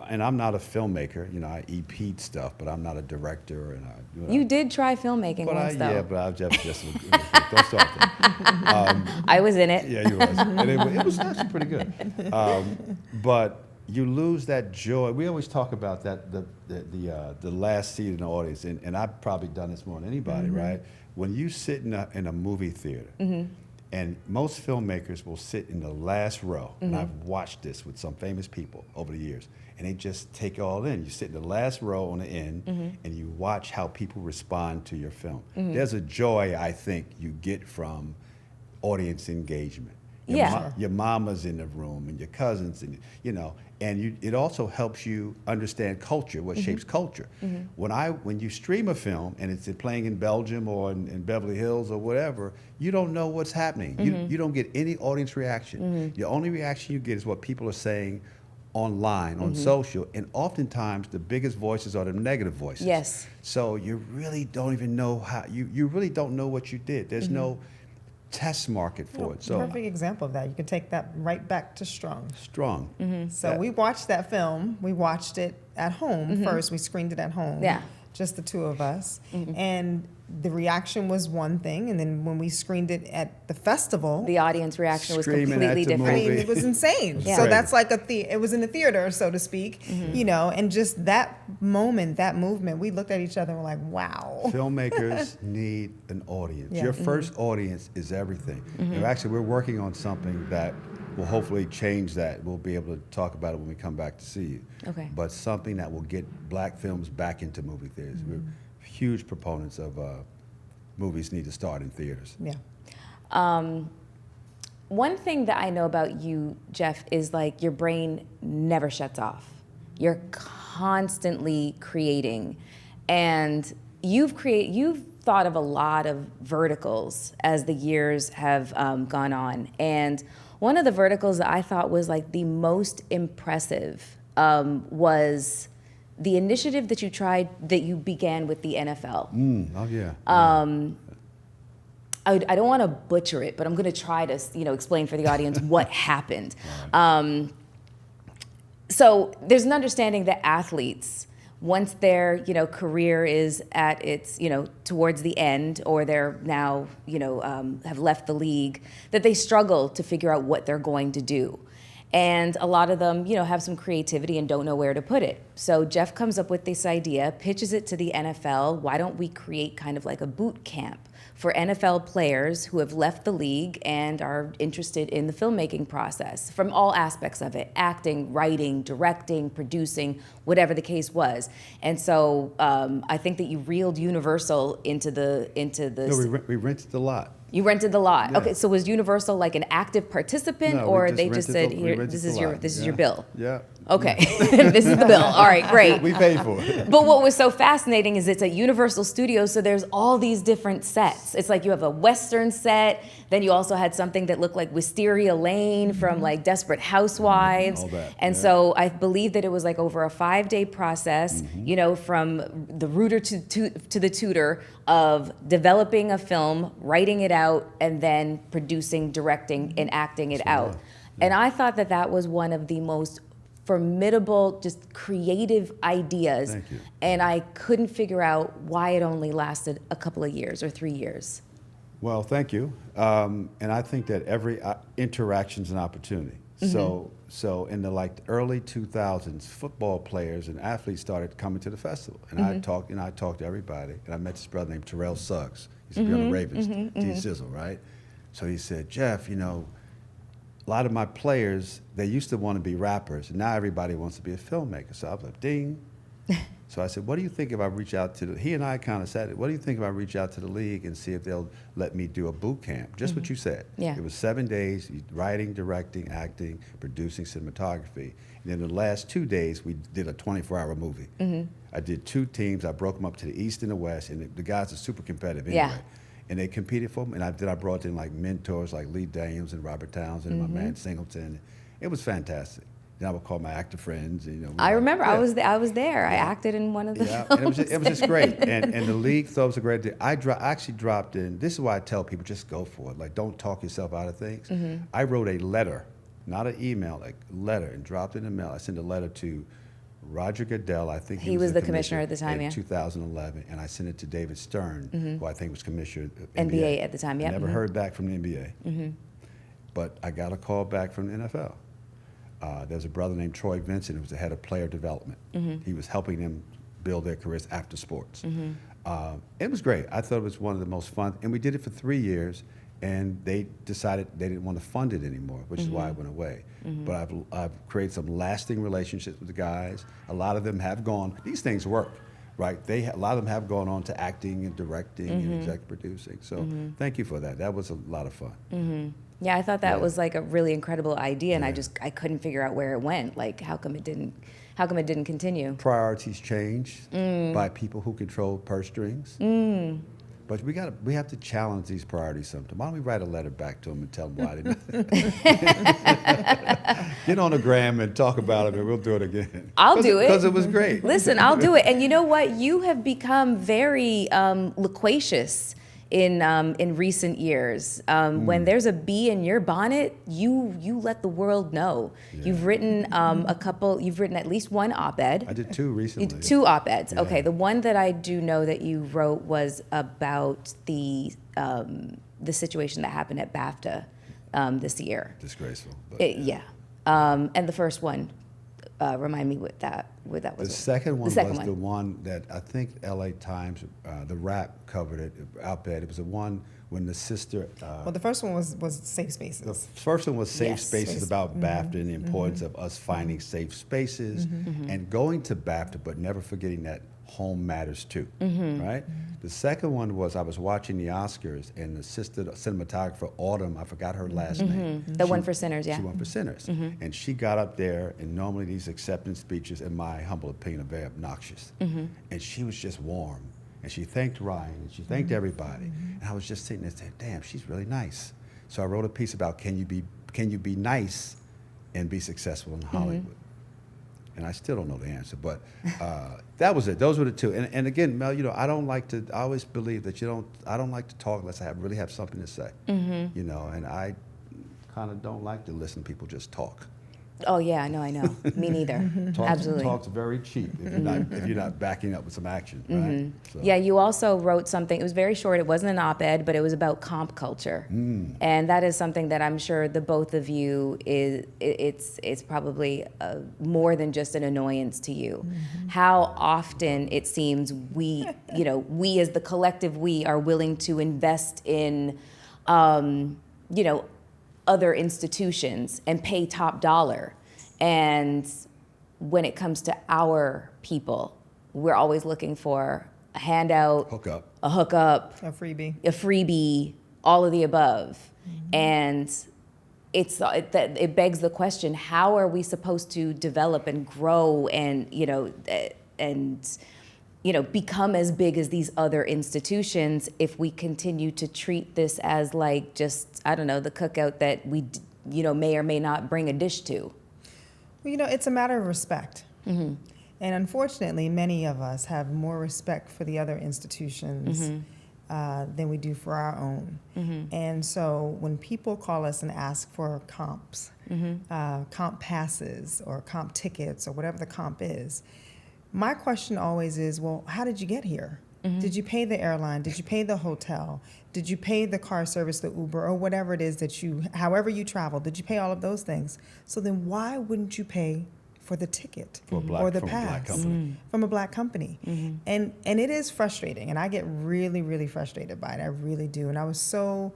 And I'm not a filmmaker. I EP'd stuff, but I'm not a director. And you did try filmmaking once, though. Yeah, but I was just don't start that. I was in it. Yeah, you was. And it was actually pretty good. But you lose that joy. We always talk about that the last seat in the audience, and I've probably done this more than anybody, right? When you sit in a movie theater. And most filmmakers will sit in the last row, and I've watched this with some famous people over the years, and they just take it all in. You sit in the last row on the end, and you watch how people respond to your film. There's a joy, I think, you get from audience engagement. Your mama's in the room and your cousins, and it also helps you understand culture, what shapes culture. When you stream a film and it's playing in Belgium or in Beverly Hills or whatever, you don't know what's happening. You don't get any audience reaction. The only reaction you get is what people are saying online, on social, and oftentimes the biggest voices are the negative voices. Yes. So you really don't even know you really don't know what you did. There's no test market for it. So perfect example of that. You can take that right back to Strong. So we watched that film. We watched it at home first. We screened it at home. Yeah. Just the two of us. And the reaction was one thing, and then when we screened it at the festival, The audience reaction was Screaming at completely the different. movie. I mean, it was insane. Yeah. So Great. that's like it was in the theater, so to speak, and just that moment, that movement, we looked at each other and were like, wow. filmmakers need an audience. Yeah. Your first audience is everything. And actually, we're working on something that will hopefully change that. We'll be able to talk about it when we come back to see you. Okay. But something that will get black films back into movie theaters. We're huge proponents of movies need to start in theaters. Yeah. One thing that I know about you, Jeff, is like your brain never shuts off. You're constantly creating, and you've thought of a lot of verticals as the years have gone on. And one of the verticals that I thought was like the most impressive was the initiative that you began with the NFL. Oh yeah. I don't want to butcher it, but I'm going to try to, explain for the audience what happened. So there's an understanding that athletes, once their, career is at its, towards the end, or they're now, have left the league, that they struggle to figure out what they're going to do. And a lot of them, have some creativity and don't know where to put it. So Jeff comes up with this idea, pitches it to the NFL. Why don't we create kind of like a boot camp for NFL players who have left the league and are interested in the filmmaking process from all aspects of it: acting, writing, directing, producing, whatever the case was. And so I think that you reeled Universal into the. No, we rented the lot. You rented the lot. Yeah. Okay, so was Universal like an active participant, No, or we they just rented said, we "Here, rented this the is your lot. this is Yeah. your bill." Yeah. Okay, this is the bill. All right, great. We paid for it. But what was so fascinating is it's at Universal Studios, so there's all these different sets. It's like you have a Western set, then you also had something that looked like Wisteria Lane from like Desperate Housewives. All that, And yeah. so I believe that it was like over a 5-day process, from the rooter to the tutor of developing a film, writing it out, and then producing, directing, and acting it out. And I thought that was one of the most formidable, just creative ideas. Thank you. And I couldn't figure out why it only lasted a couple of years or 3 years. Well, thank you. And I think that every interaction is an opportunity. So in the early 2000s, football players and athletes started coming to the festival, and I talked to everybody. And I met this brother named Terrell Suggs. He used to be on the Ravens, T-Sizzle, right? So he said, Jeff, a lot of my players, they used to want to be rappers, and now everybody wants to be a filmmaker. So I was like, ding. So I said, what do you think if I reach out to he and I kind of said it, what do you think if I reach out to the league and see if they'll let me do a boot camp? Just what you said. Yeah. It was 7 days, writing, directing, acting, producing, cinematography. And then the last 2 days, we did a 24-hour movie. I did 2 teams. I broke them up to the East and the West, and the guys are super competitive anyway. Yeah. And they competed for them, and I brought in like mentors like Lee Daniels and Robert Townsend and my man Singleton. It was fantastic. Then I would call my actor friends. And, I remember yeah. I was there. I acted in one of the Yeah, films. and it was just great. And the league thought it was a great idea. I actually dropped in. This is why I tell people, just go for it. Like, don't talk yourself out of things. I wrote a letter, not an email, like a letter, and dropped it in the mail. I sent a letter to Roger Goodell. I think He was the commissioner at the time, in yeah. 2011, and I sent it to David Stern, who I think was commissioner of NBA at the time, yeah. Never heard back from the NBA. But I got a call back from the NFL. There's a brother named Troy Vincent who was the head of player development. He was helping them build their careers after sports. It was great. I thought it was one of the most fun, and we did it for 3 years, and they decided they didn't want to fund it anymore, which is why it went away. But I've created some lasting relationships with the guys. A lot of them have gone, these things work, right? A lot of them have gone on to acting and directing and executive producing. So thank you for that. That was a lot of fun. Yeah, I thought that Yeah. was like a really incredible idea, and Yeah. I couldn't figure out where it went. Like, how come it didn't continue? Priorities change by people who control purse strings. But we have to challenge these priorities sometimes. Why don't we write a letter back to them and tell them why they didn't? Get on the gram and talk about it, and we'll do it again. I'll do it. Because it was great. Listen, I'll do it. And you know what? You have become very loquacious in recent years. When there's a bee in your bonnet, you let the world know. Yeah. You've written You've written at least one op-ed. I did 2 recently. Two op-eds. Yeah. Okay, the one that I do know that you wrote was about the situation that happened at BAFTA this year. Disgraceful. But Yeah. And the first one, remind me what that was. the second one The second was one. the one that I think LA Times, the Wrap covered it, op-ed. It was the one when the sister. Well, the first one was safe The spaces. first one was safe Yes. spaces about BAFTA and the importance of us finding safe spaces and going to BAFTA, but never forgetting that home matters too, right? The second one was I was watching the Oscars and the cinematographer Autumn, I forgot her last name. The one for Sinners, yeah. She won for Sinners. And she got up there, and normally these acceptance speeches, in my humble opinion, are very obnoxious. And she was just warm. And she thanked Ryan, and she thanked everybody. And I was just sitting there saying, damn, she's really nice. So I wrote a piece about can you be nice and be successful in Hollywood? And I still don't know the answer, but that was it. Those were the 2. And again, Mel, I always believe that I don't like to talk unless I really have something to say. And I kind of don't like to listen to people just talk. Oh yeah, I know. Me neither. Absolutely. Talk's very cheap if you're not backing up with some action, right? So. Yeah, you also wrote something. It was very short. It wasn't an op-ed, but it was about comp culture, and that is something that I'm sure the both of you it's probably more than just an annoyance to you. How often it seems we as the collective we are willing to invest in, other institutions and pay top dollar. And when it comes to our people, we're always looking for a handout, a hookup, A freebie. a freebie, all of the above. And it begs the question, how are we supposed to develop and grow and become as big as these other institutions if we continue to treat this as like just, I don't know, the cookout that we, may or may not bring a dish to? Well, it's a matter of respect. And unfortunately, many of us have more respect for the other institutions than we do for our own. And so when people call us and ask for comps, comp passes or comp tickets or whatever the comp is, my question always is, well, how did you get here? Did you pay the airline? Did you pay the hotel? Did you pay the car service, the Uber, or whatever it is however you travel? Did you pay all of those things? So then why wouldn't you pay for the ticket or the pass from a black company? And it is frustrating, and I get really, really frustrated by it. I really do. And I was so,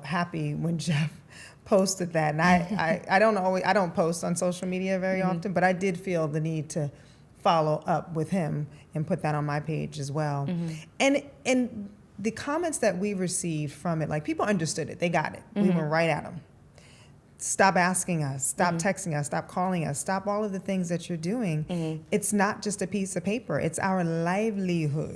happy when Jeff posted that. And I don't post on social media very often, but I did feel the need to follow up with him and put that on my page as well. And the comments that we received from it, like people understood it, they got it. We went right at them. Stop asking us, stop texting us, stop calling us, stop all of the things that you're doing. It's not just a piece of paper, it's our livelihood.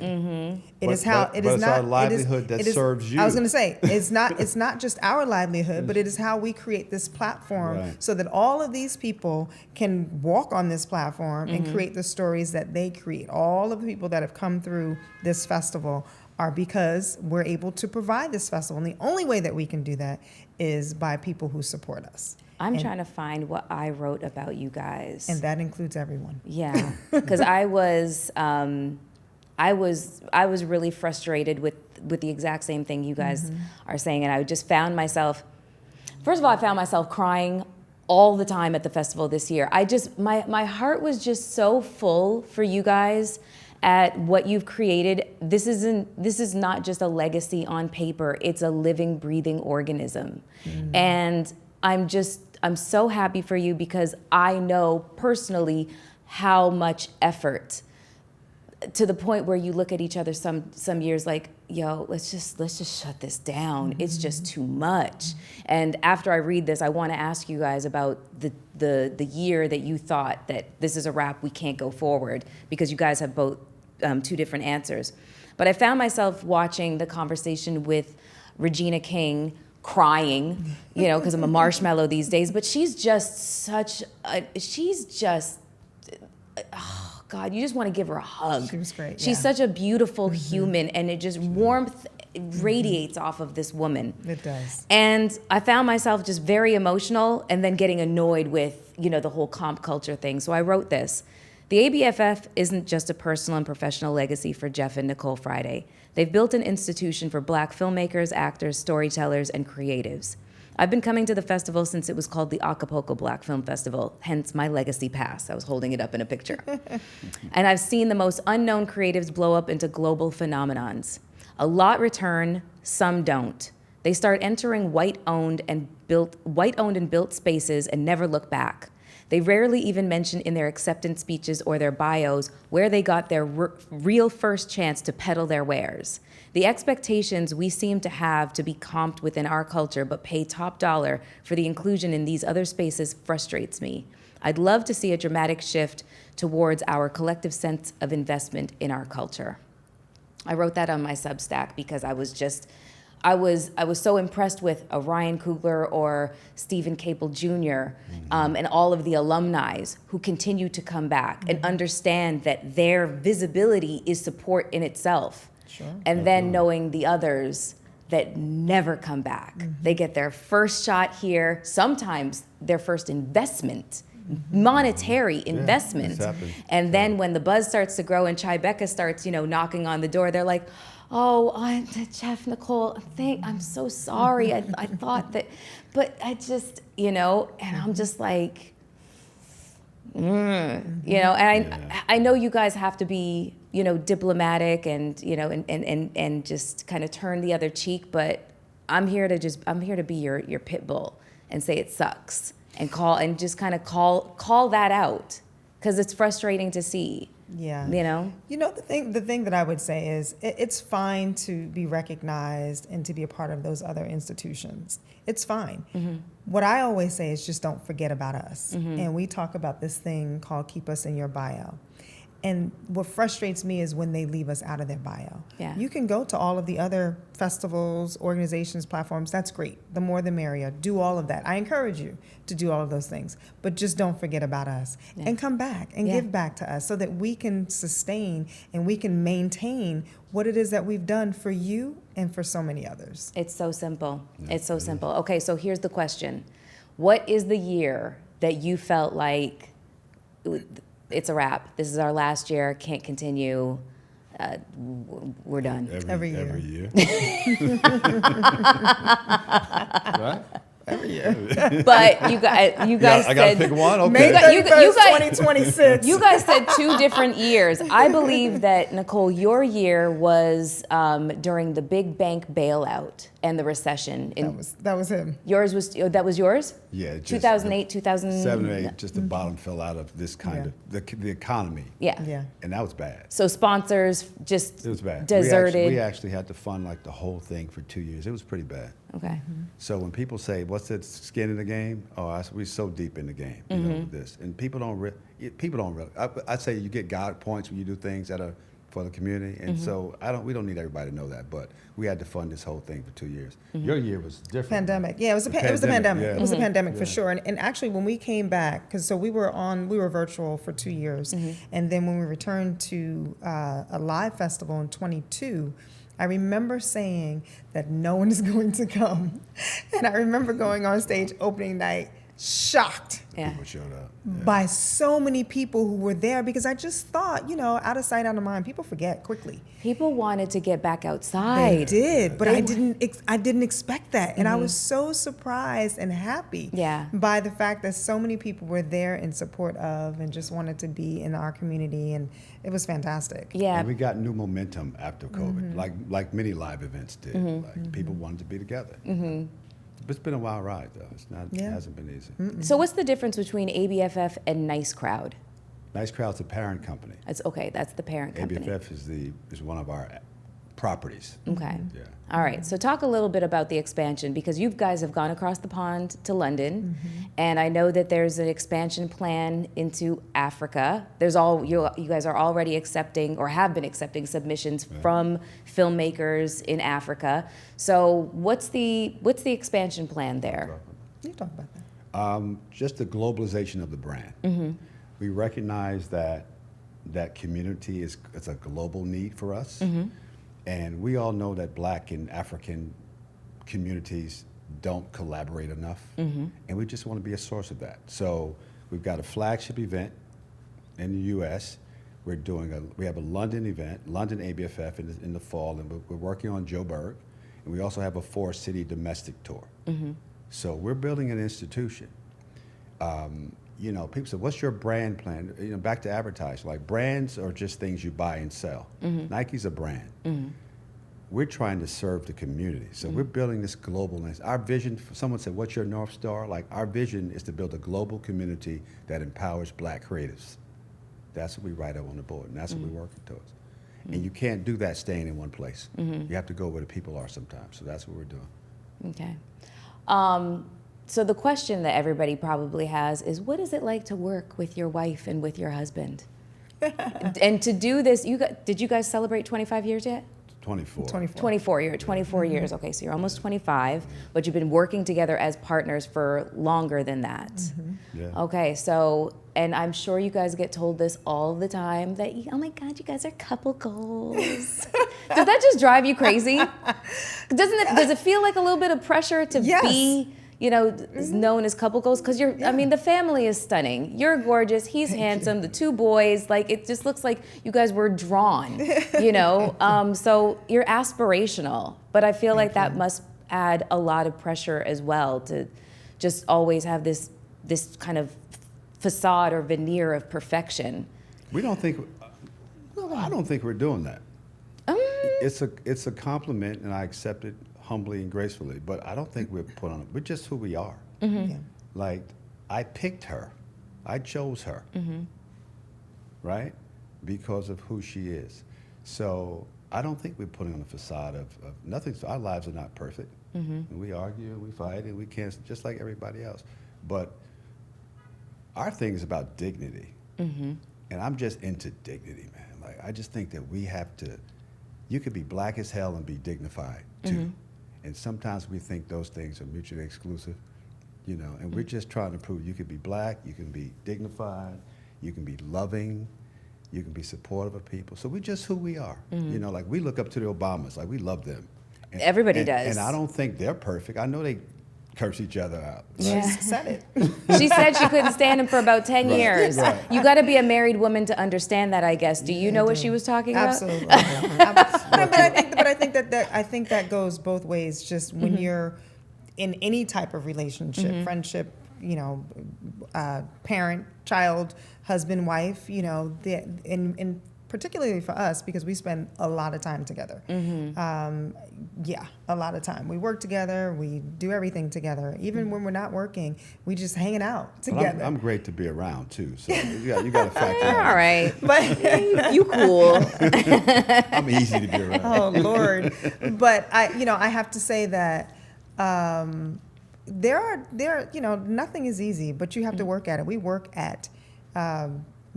It's our livelihood that serves you. I was gonna say, it's not just our livelihood, but it is how we create this platform so that all of these people can walk on this platform and create the stories that they create. All of the people that have come through this festival are because we're able to provide this festival. And the only way that we can do that is by people who support us. I'm trying to find what I wrote about you guys. And that includes everyone. Yeah, because I was really frustrated with the exact same thing you guys are saying. And I just found myself, first of all, I found myself crying all the time at the festival this year. My heart was just so full for you guys at what you've created. This is not just a legacy on paper, it's a living, breathing organism. And I'm so happy for you because I know personally how much effort to the point where you look at each other some years like, yo, let's just shut this down. It's just too much. And after I read this, I want to ask you guys about the year that you thought that this is a wrap, we can't go forward, because you guys have both two different answers. But I found myself watching the conversation with Regina King, crying, you know, because I'm a marshmallow these days, but she's just oh God, you just want to give her a hug. She was great. She's such a beautiful human, and it just warmth radiates off of this woman. It does. And I found myself just very emotional and then getting annoyed with, you know, the whole comp culture thing. So I wrote this. The ABFF isn't just a personal and professional legacy for Jeff and Nicole Friday. They've built an institution for Black filmmakers, actors, storytellers, and creatives. I've been coming to the festival since it was called the Acapulco Black Film Festival, hence my legacy pass. I was holding it up in a picture. And I've seen the most unknown creatives blow up into global phenomenons. A lot return, some don't. They start entering white-owned and built spaces and never look back. They rarely even mention in their acceptance speeches or their bios where they got their real first chance to peddle their wares. The expectations we seem to have to be comped within our culture but pay top dollar for the inclusion in these other spaces frustrates me. I'd love to see a dramatic shift towards our collective sense of investment in our culture. I wrote that on my Substack because I was so impressed with a Ryan Coogler or Stephen Capel Jr. And all of the alumni who continue to come back and understand that their visibility is support in itself. Sure. And then knowing the others that never come back. They get their first shot here, sometimes their first investment, monetary investment. And then when the buzz starts to grow and Tribeca starts, you know, knocking on the door, they're like, oh, I'm Jeff, Nicole, I'm so sorry. I thought that, but I just, you know, and I'm just like, you know, and I know you guys have to be, you know, diplomatic and, you know, and just kind of turn the other cheek, but I'm here to be your pit bull and say it sucks and just kind of call that out, because it's frustrating to see. Yeah. You know? You know, the thing that I would say is it's fine to be recognized and to be a part of those other institutions. It's fine. What I always say is just don't forget about us. And we talk about this thing called keep us in your bio. And what frustrates me is when they leave us out of their bio. Yeah. You can go to all of the other festivals, organizations, platforms. That's great. The more the merrier. Do all of that. I encourage you to do all of those things. But just don't forget about us. And come back and give back to us so that we can sustain and we can maintain what it is that we've done for you and for so many others. It's so simple. It's so simple. Okay, so here's the question. What is the year that you felt like it's a wrap? This is our last year, can't continue, we're done. Every year. Every year. Right? Every year. But you guys I got to said, pick one? Okay. May 31st, 2026. you guys said two different years. I believe that, Nicole, your year was during the big bank bailout and the recession. That was him. That was yours? Yeah. Just 2008, 2007, 7 or 8, just the bottom fell out of this kind of, the economy. Yeah. And that was bad. So sponsors just It was bad. deserted. We actually had to fund like the whole thing for 2 years. It was pretty bad. Okay. So when people say, "What's that skin in the game?" Oh, we're so deep in the game, you know, with this, and people don't really. I say you get God points when you do things that are for the community, and so we don't need everybody to know that, but we had to fund this whole thing for 2 years. Your year was different. Pandemic. Yeah, it was the pandemic. Yeah. It was a pandemic for sure. And actually, when we came back, because we were virtual for 2 years, and then when we returned to a live festival in 22. I remember saying that no one is going to come. And I remember going on stage opening night, shocked People showed up. by so many people who were there, because I just thought, you know, out of sight, out of mind, people forget quickly. People wanted to get back outside. They did, but I didn't expect that. And I was so surprised and happy by the fact that so many people were there in support of and just wanted to be in our community, and it was fantastic. Yeah. And we got new momentum after COVID, like many live events did. Like people wanted to be together. It's been a wild ride, though. It hasn't been easy. So what's the difference between ABFF and Nice Crowd? Nice Crowd's the parent company. That's okay. That's the parent company. ABFF is one of our properties. Okay. Yeah. All right. So talk a little bit about the expansion, because you guys have gone across the pond to London, and I know that there's an expansion plan into Africa. You guys are already accepting, or have been accepting, submissions from filmmakers in Africa. So what's the expansion plan there? You talk about that. Just the globalization of the brand. We recognize that community is a global need for us. And we all know that Black and African communities don't collaborate enough. And we just want to be a source of that. So we've got a flagship event in the US. We have a London event, London ABFF in the fall, and we're working on Joburg. And we also have a 4-city domestic tour. So we're building an institution. You know, people say, what's your brand plan? You know, back to advertising, like brands are just things you buy and sell. Nike's a brand. We're trying to serve the community. So we're building this global, our vision, someone said, what's your North Star? Like, our vision is to build a global community that empowers Black creatives. That's what we write up on the board, and that's what we're working towards. And you can't do that staying in one place. You have to go where the people are sometimes. So that's what we're doing. Okay. So the question that everybody probably has is, what is it like to work with your wife and with your husband? And to do this, did you guys celebrate 25 years yet? 24. 24. You're at 24 years. Okay, so you're almost 25, but you've been working together as partners for longer than that. Yeah. Okay, so, and I'm sure you guys get told this all the time, that, oh my God, you guys are couple goals. Does that just drive you crazy? Does it feel like a little bit of pressure to be, you know, known as couple goals? Because I mean, the family is stunning. You're gorgeous. He's handsome. The 2 boys, like, it just looks like you guys were drawn, you know? So you're aspirational, but I feel like that must add a lot of pressure as well, to just always have this kind of facade or veneer of perfection. I don't think we're doing that. It's a compliment, and I accept it humbly and gracefully, but I don't think we're put on it. We're just who we are. Like, I picked her. I chose her. Right? Because of who she is. So I don't think we're putting on a facade of nothing. So our lives are not perfect. And we argue and we fight and we can't, just like everybody else. But our thing is about dignity. And I'm just into dignity, man. Like, I just think that we have to, you could be Black as hell and be dignified too. And sometimes we think those things are mutually exclusive, you know, and we're just trying to prove you can be Black, you can be dignified, you can be loving, you can be supportive of people. So we're just who we are. You know, like, we look up to the Obamas, like, we love them. And, Everybody does. And I don't think they're perfect. I know they curse each other out. Yeah. She said it. She said she couldn't stand him for about 10 years. Right. You got to be a married woman to understand that, I guess. Do you know what she was talking about? Absolutely. But I think that goes both ways. Just when you're in any type of relationship, friendship, you know, parent, child, husband, wife, you know, and particularly for us, because we spend a lot of time together. A lot of time. We work together. We do everything together. Even when we're not working, we just hanging out together. I'm great to be around too. So you got to factor that. All right, but you cool. I'm easy to be around. Oh Lord! But I have to say that there are, you know, nothing is easy, but you have to work at it. We work at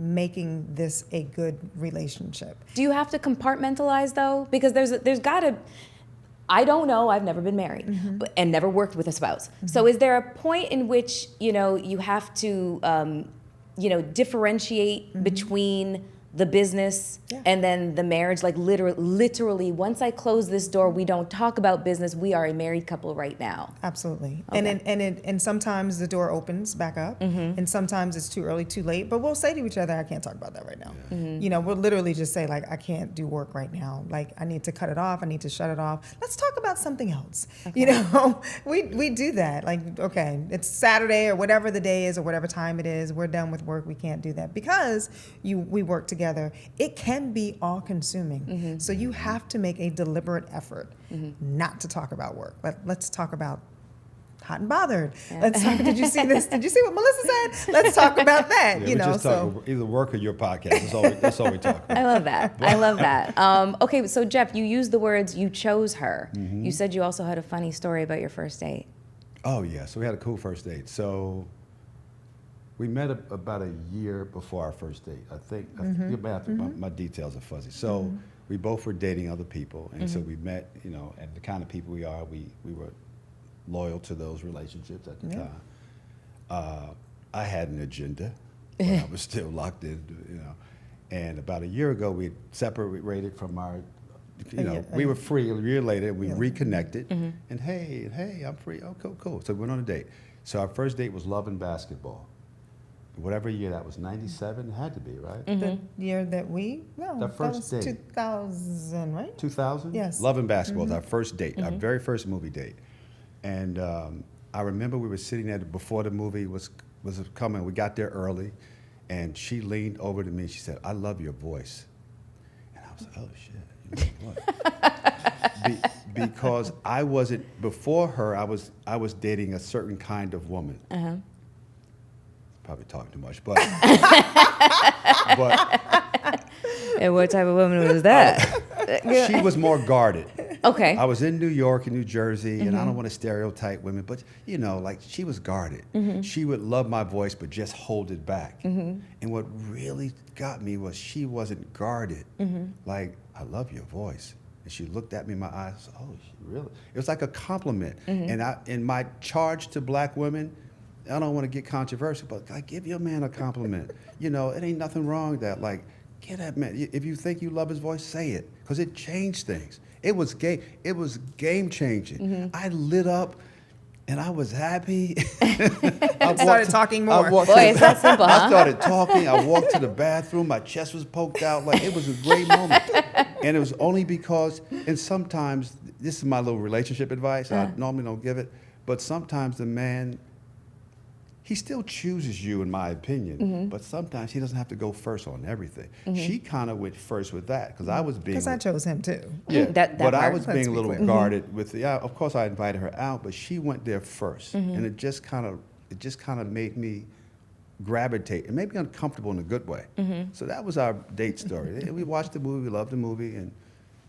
making this a good relationship. Do you have to compartmentalize though? Because there's got to. I don't know. I've never been married and never worked with a spouse. So is there a point in which, you know, you have to, you know, differentiate between the business and then the marriage? Like, literally, once I close this door, we don't talk about business. We are a married couple right now. Absolutely. Okay. And sometimes the door opens back up, and sometimes it's too early, too late. But we'll say to each other, I can't talk about that right now. You know, we'll literally just say, like, I can't do work right now. Like, I need to cut it off. I need to shut it off. Let's talk about something else. Okay. You know, we do that. Like, okay, it's Saturday or whatever the day is or whatever time it is. We're done with work. We can't do that because we work together. It can be all-consuming. So you have to make a deliberate effort not to talk about work. Let's talk about hot and bothered. Let's talk. Did you see this? Did you see what Melyssa said? Let's talk about that. Yeah, you we know, just so talk, either work or your podcast. That's all we talk about. I love that. I love that. Okay, so Jeff, you used the words "you chose her." Mm-hmm. You said you also had a funny story about your first date. Oh yeah, so we had a cool first date. So we met about a year before our first date. I think my details are fuzzy. So we both were dating other people, and so we met. You know, and the kind of people we are, we were loyal to those relationships at the time. I had an agenda, but I was still locked in. You know, and about a year ago, we separated from our. You know, we were free. A year later, we reconnected, and hey, I'm free. Oh, cool. So we went on a date. So our first date was love and basketball. Whatever year that was, 97, it had to be, right? the year that That first that was date. 2000, right? 2000? Yes. Love and basketball was our first date, our very first movie date. And I remember we were sitting there before the movie was coming. We got there early, and she leaned over to me. She said, "I love your voice." And I was like, "Oh shit." Because I wasn't before her. I was dating a certain kind of woman. Probably talking too much, but And what type of woman was that? she was more guarded. Okay. I was in New York and New Jersey, and I don't want to stereotype women, but you know, like she was guarded. She would love my voice, but just hold it back. And what really got me was she wasn't guarded. Like, I love your voice. And she looked at me in my eyes. Oh, she really? It was like a compliment. And in my charge to black women, I don't want to get controversial, but I give your man a compliment. You know, it ain't nothing wrong with that. Like, get that man. If you think you love his voice, say it, because it changed things. It was game changing. I lit up, and I was happy. I started talking more. Boy, it's that simple, huh? I started talking. I walked to the bathroom. My chest was poked out. Like, it was a great moment. And it was only because, and sometimes, this is my little relationship advice. I normally don't give it, but sometimes the man, he still chooses you, in my opinion, but sometimes he doesn't have to go first on everything. She kind of went first with that, because I was being... Because I chose him too. Yeah, That but I part. was being a little guarded with, of course I invited her out, but she went there first. And it just kind of made me gravitate. It made me uncomfortable in a good way. So that was our date story. We watched the movie, we loved the movie, and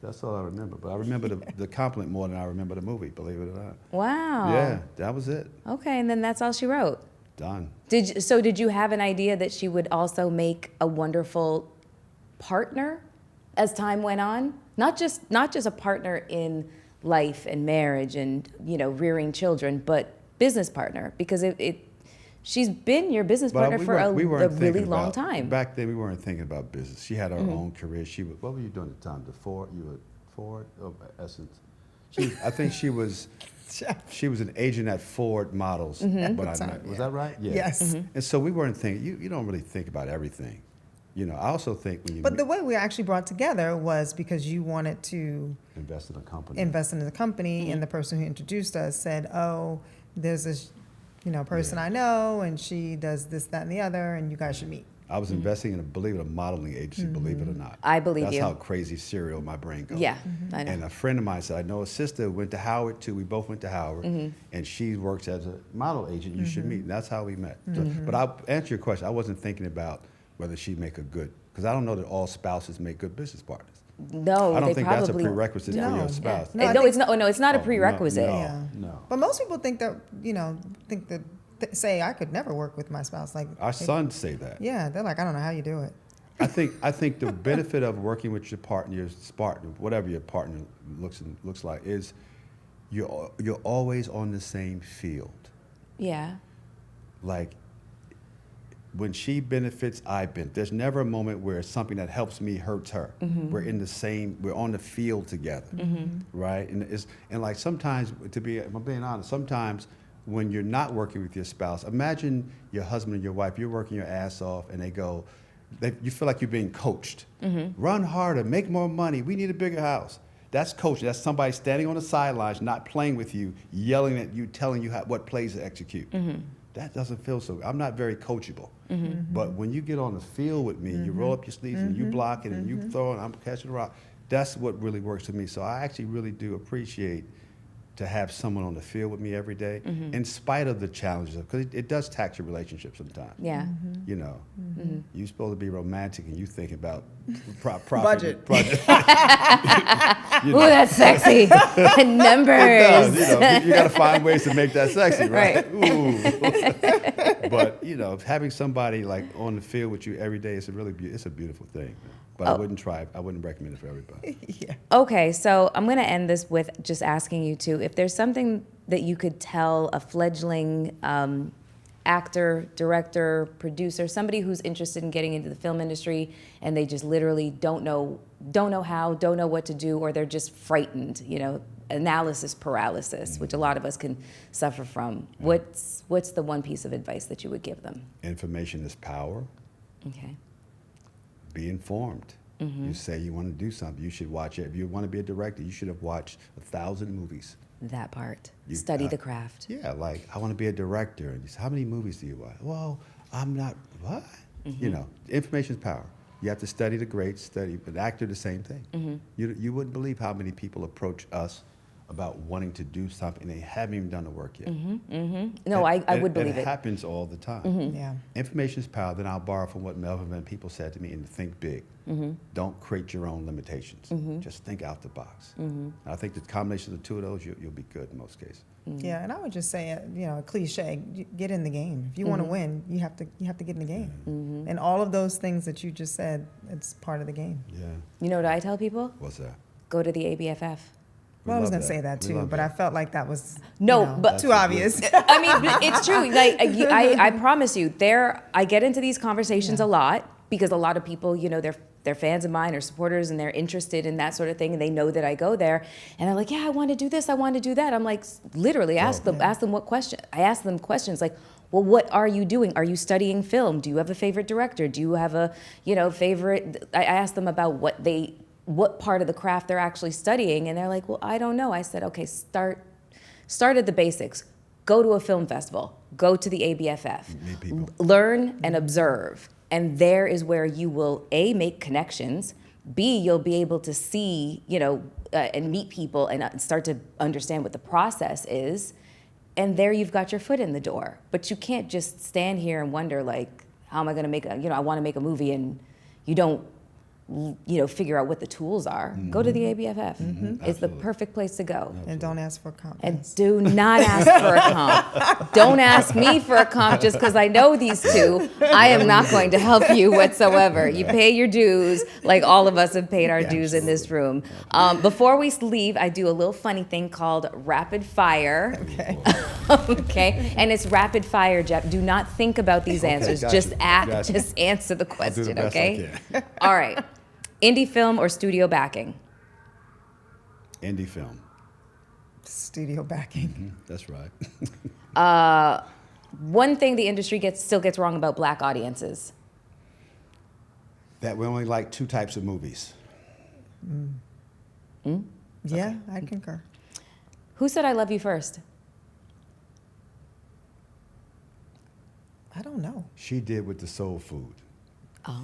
that's all I remember. But I remember the compliment more than I remember the movie, believe it or not. Wow. Yeah, that was it. Okay, and then that's all she wrote. Done. Did you have an idea that she would also make a wonderful partner as time went on? Not just a partner in life and marriage and, you know, rearing children, but business partner, because she's been your business partner for a really long time. Back then, we weren't thinking about business. She had her own career. What were you doing at the time? You were Ford? Oh, Essence. I think she was an agent at Ford Models. But was that right? Yeah. Yes. And so we weren't thinking, you don't really think about everything. You know, I also think when you But the way we actually brought together was because you wanted to invest in a company. And the person who introduced us said, "Oh, there's this, person I know, and she does this, that, and the other, and you guys should meet." I was investing in a modeling agency, believe it or not. I believe That's you. how crazy serial my brain goes. Yeah, I know. And a friend of mine said, I know a sister who went to Howard too. We both went to Howard, and she works as a model agent. You should meet. And that's how we met. So, but I'll answer your question. I wasn't thinking about whether she'd make a good, because I don't know that all spouses make good business partners. No, I don't they think probably that's a prerequisite for your spouse. It's not a prerequisite. No. But most people think that, say I could never work with my spouse. Like Our sons say that. Yeah, they're like, I don't know how you do it. I think the benefit of working with your partner, whatever your partner looks like, is you're always on the same field. Yeah. Like, when she benefits, I benefit. There's never a moment where something that helps me hurts her. We're we're on the field together, right? And like sometimes, if I'm being honest, sometimes when you're not working with your spouse, imagine your husband and your wife, you're working your ass off, and you feel like you're being coached. Run harder, make more money, we need a bigger house. That's coaching. That's somebody standing on the sidelines, not playing with you, yelling at you, telling you what plays to execute. That doesn't feel so good. I'm not very coachable. But when you get on the field with me, you roll up your sleeves and you block it and you throw it, I'm catching the rock. That's what really works for me. So I actually really do appreciate to have someone on the field with me every day, in spite of the challenges, because it does tax your relationship sometimes. Yeah. You know, you're supposed to be romantic and you thinking about profit. Budget. You Ooh, that's sexy. Numbers. You know, you got to find ways to make that sexy, right? Ooh. But you know, having somebody like on the field with you every day is it's a beautiful thing. But I wouldn't recommend it for everybody. Yeah. Okay, so I'm going to end this with just asking you two, if there's something that you could tell a fledgling actor, director, producer, somebody who's interested in getting into the film industry and they just literally don't know how, don't know what to do, or they're just frightened, you know, analysis paralysis, which a lot of us can suffer from. What's the one piece of advice that you would give them? Information is power. Okay. Be informed. You say you want to do something, you should watch it. If you want to be a director, you should have watched 1,000 movies. That part. Study the craft. Yeah, like, I want to be a director. And you say, how many movies do you watch? Well, I'm not, what? You know, information is power. You have to study the greats, but actor, the same thing. You wouldn't believe how many people approach us about wanting to do something and they haven't even done the work yet. No, I would believe it. it. It happens all the time. Yeah. Information is power. Then I'll borrow from what Melvin and people said to me, and think big. Don't create your own limitations. Just think out the box. I think the combination of the two of those, you'll be good in most cases. Yeah, and I would just say, you know, a cliche: get in the game. If you want to win, you have to get in the game. And all of those things that you just said, it's part of the game. Yeah. You know what I tell people? What's that? Go to the ABFF. Well, I was love going to say that We too, love but that. I felt like that was No, you know, but- too obvious. I mean, it's true. Like I promise you, I get into these conversations a lot because a lot of people, you know, they're fans of mine or supporters and they're interested in that sort of thing and they know that I go there and they're like, yeah, I want to do this, I want to do that. I'm like, literally ask them what question. I ask them questions like, well, what are you doing? Are you studying film? Do you have a favorite director? Do you have a, you know, favorite? I ask them about what part of the craft they're actually studying, and they're like, well, I don't know. I said, okay, start at the basics. Go to a film festival. Go to the ABFF. Meet people. Learn and observe. And there is where you will, A, make connections, B, you'll be able to see, you know, and meet people and start to understand what the process is, and there you've got your foot in the door. But you can't just stand here and wonder, like, how am I gonna make I wanna make a movie, and you don't, you know, figure out what the tools are. Go to the ABFF. It's the Absolutely. perfect place to go. And don't ask for comments. And do not ask for a comp. Don't ask me for a comp just because I know these two. I am not going to help you whatsoever. You pay your dues like all of us have paid our dues in this room. Before we leave, I do a little funny thing called rapid fire. Okay. Okay? And it's rapid fire, Jeff. Do not think about these answers. gotcha, Just act, gotcha. just answer the I'll do question, the best I okay? can. All right. Indie film or studio backing? Indie film. Studio backing. That's right. One thing the industry still gets wrong about black audiences. That we only like two types of movies. Yeah, I concur. Who said I love you first? I don't know. She did with the soul food. Oh,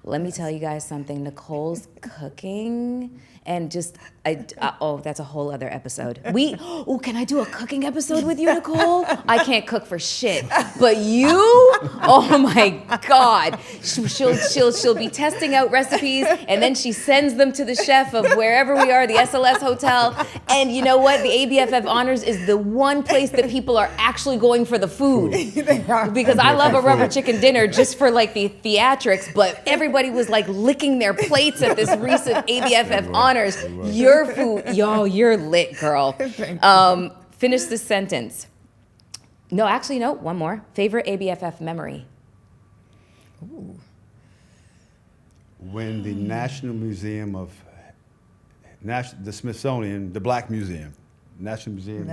let me tell you guys something. Nicole's cooking, and just that's a whole other episode. Can I do a cooking episode with you, Nicole? I can't cook for shit, but you, oh my God, she'll be testing out recipes, and then she sends them to the chef of wherever we are, the SLS hotel, and you know what? The ABFF Honors is the one place that people are actually going for the food. Because I love a rubber chicken dinner just for like the theatrics, but everybody was like licking their plates at this recent ABFF Honors. Your food, you're lit, girl. Finish this sentence. No, actually, no, one more. Favorite ABFF memory? When the National Museum of, the Smithsonian, the Black Museum, National Museum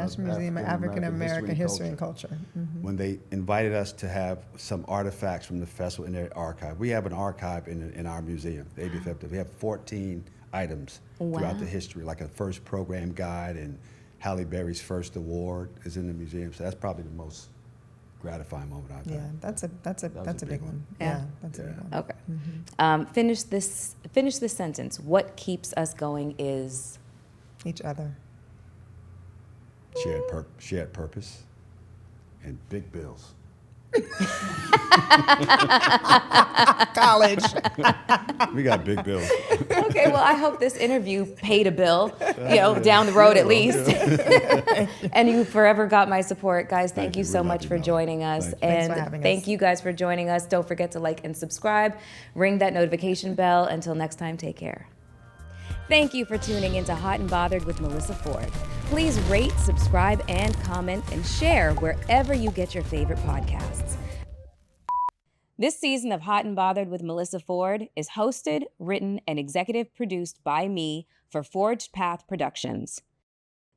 of African American History and Culture. When they invited us to have some artifacts from the festival in their archive. We have an archive in our museum, the ABFF. We have 14 items throughout the history, like a first program guide, and Halle Berry's first award is in the museum. So that's probably the most gratifying moment I've Yeah, had. that's a big one. Yeah. That's a big one. Okay. Finish this sentence. What keeps us going is Each other. shared purpose, and big bills. College. We got big bills. Okay, well, I hope this interview paid a bill, down the road at least. And you forever got my support. Guys, thank you so much for joining us. Thanks for having us. Thank you guys for joining us. Don't forget to like and subscribe. Ring that notification bell. Until next time, take care. Thank you for tuning into Hot and Bothered with Melyssa Ford. Please rate, subscribe, and comment, and share wherever you get your favorite podcasts. This season of Hot and Bothered with Melyssa Ford is hosted, written, and executive produced by me for Forged Path Productions.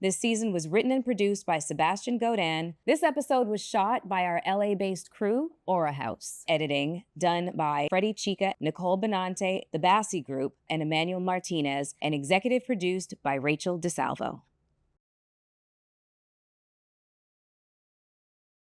This season was written and produced by Sebastian Godin. This episode was shot by our LA-based crew, Powerhouse. Editing done by Freddie Chica, Nicole Benante, the Bassi Group, and Emmanuel Martinez, and executive produced by Rachel DeSalvo.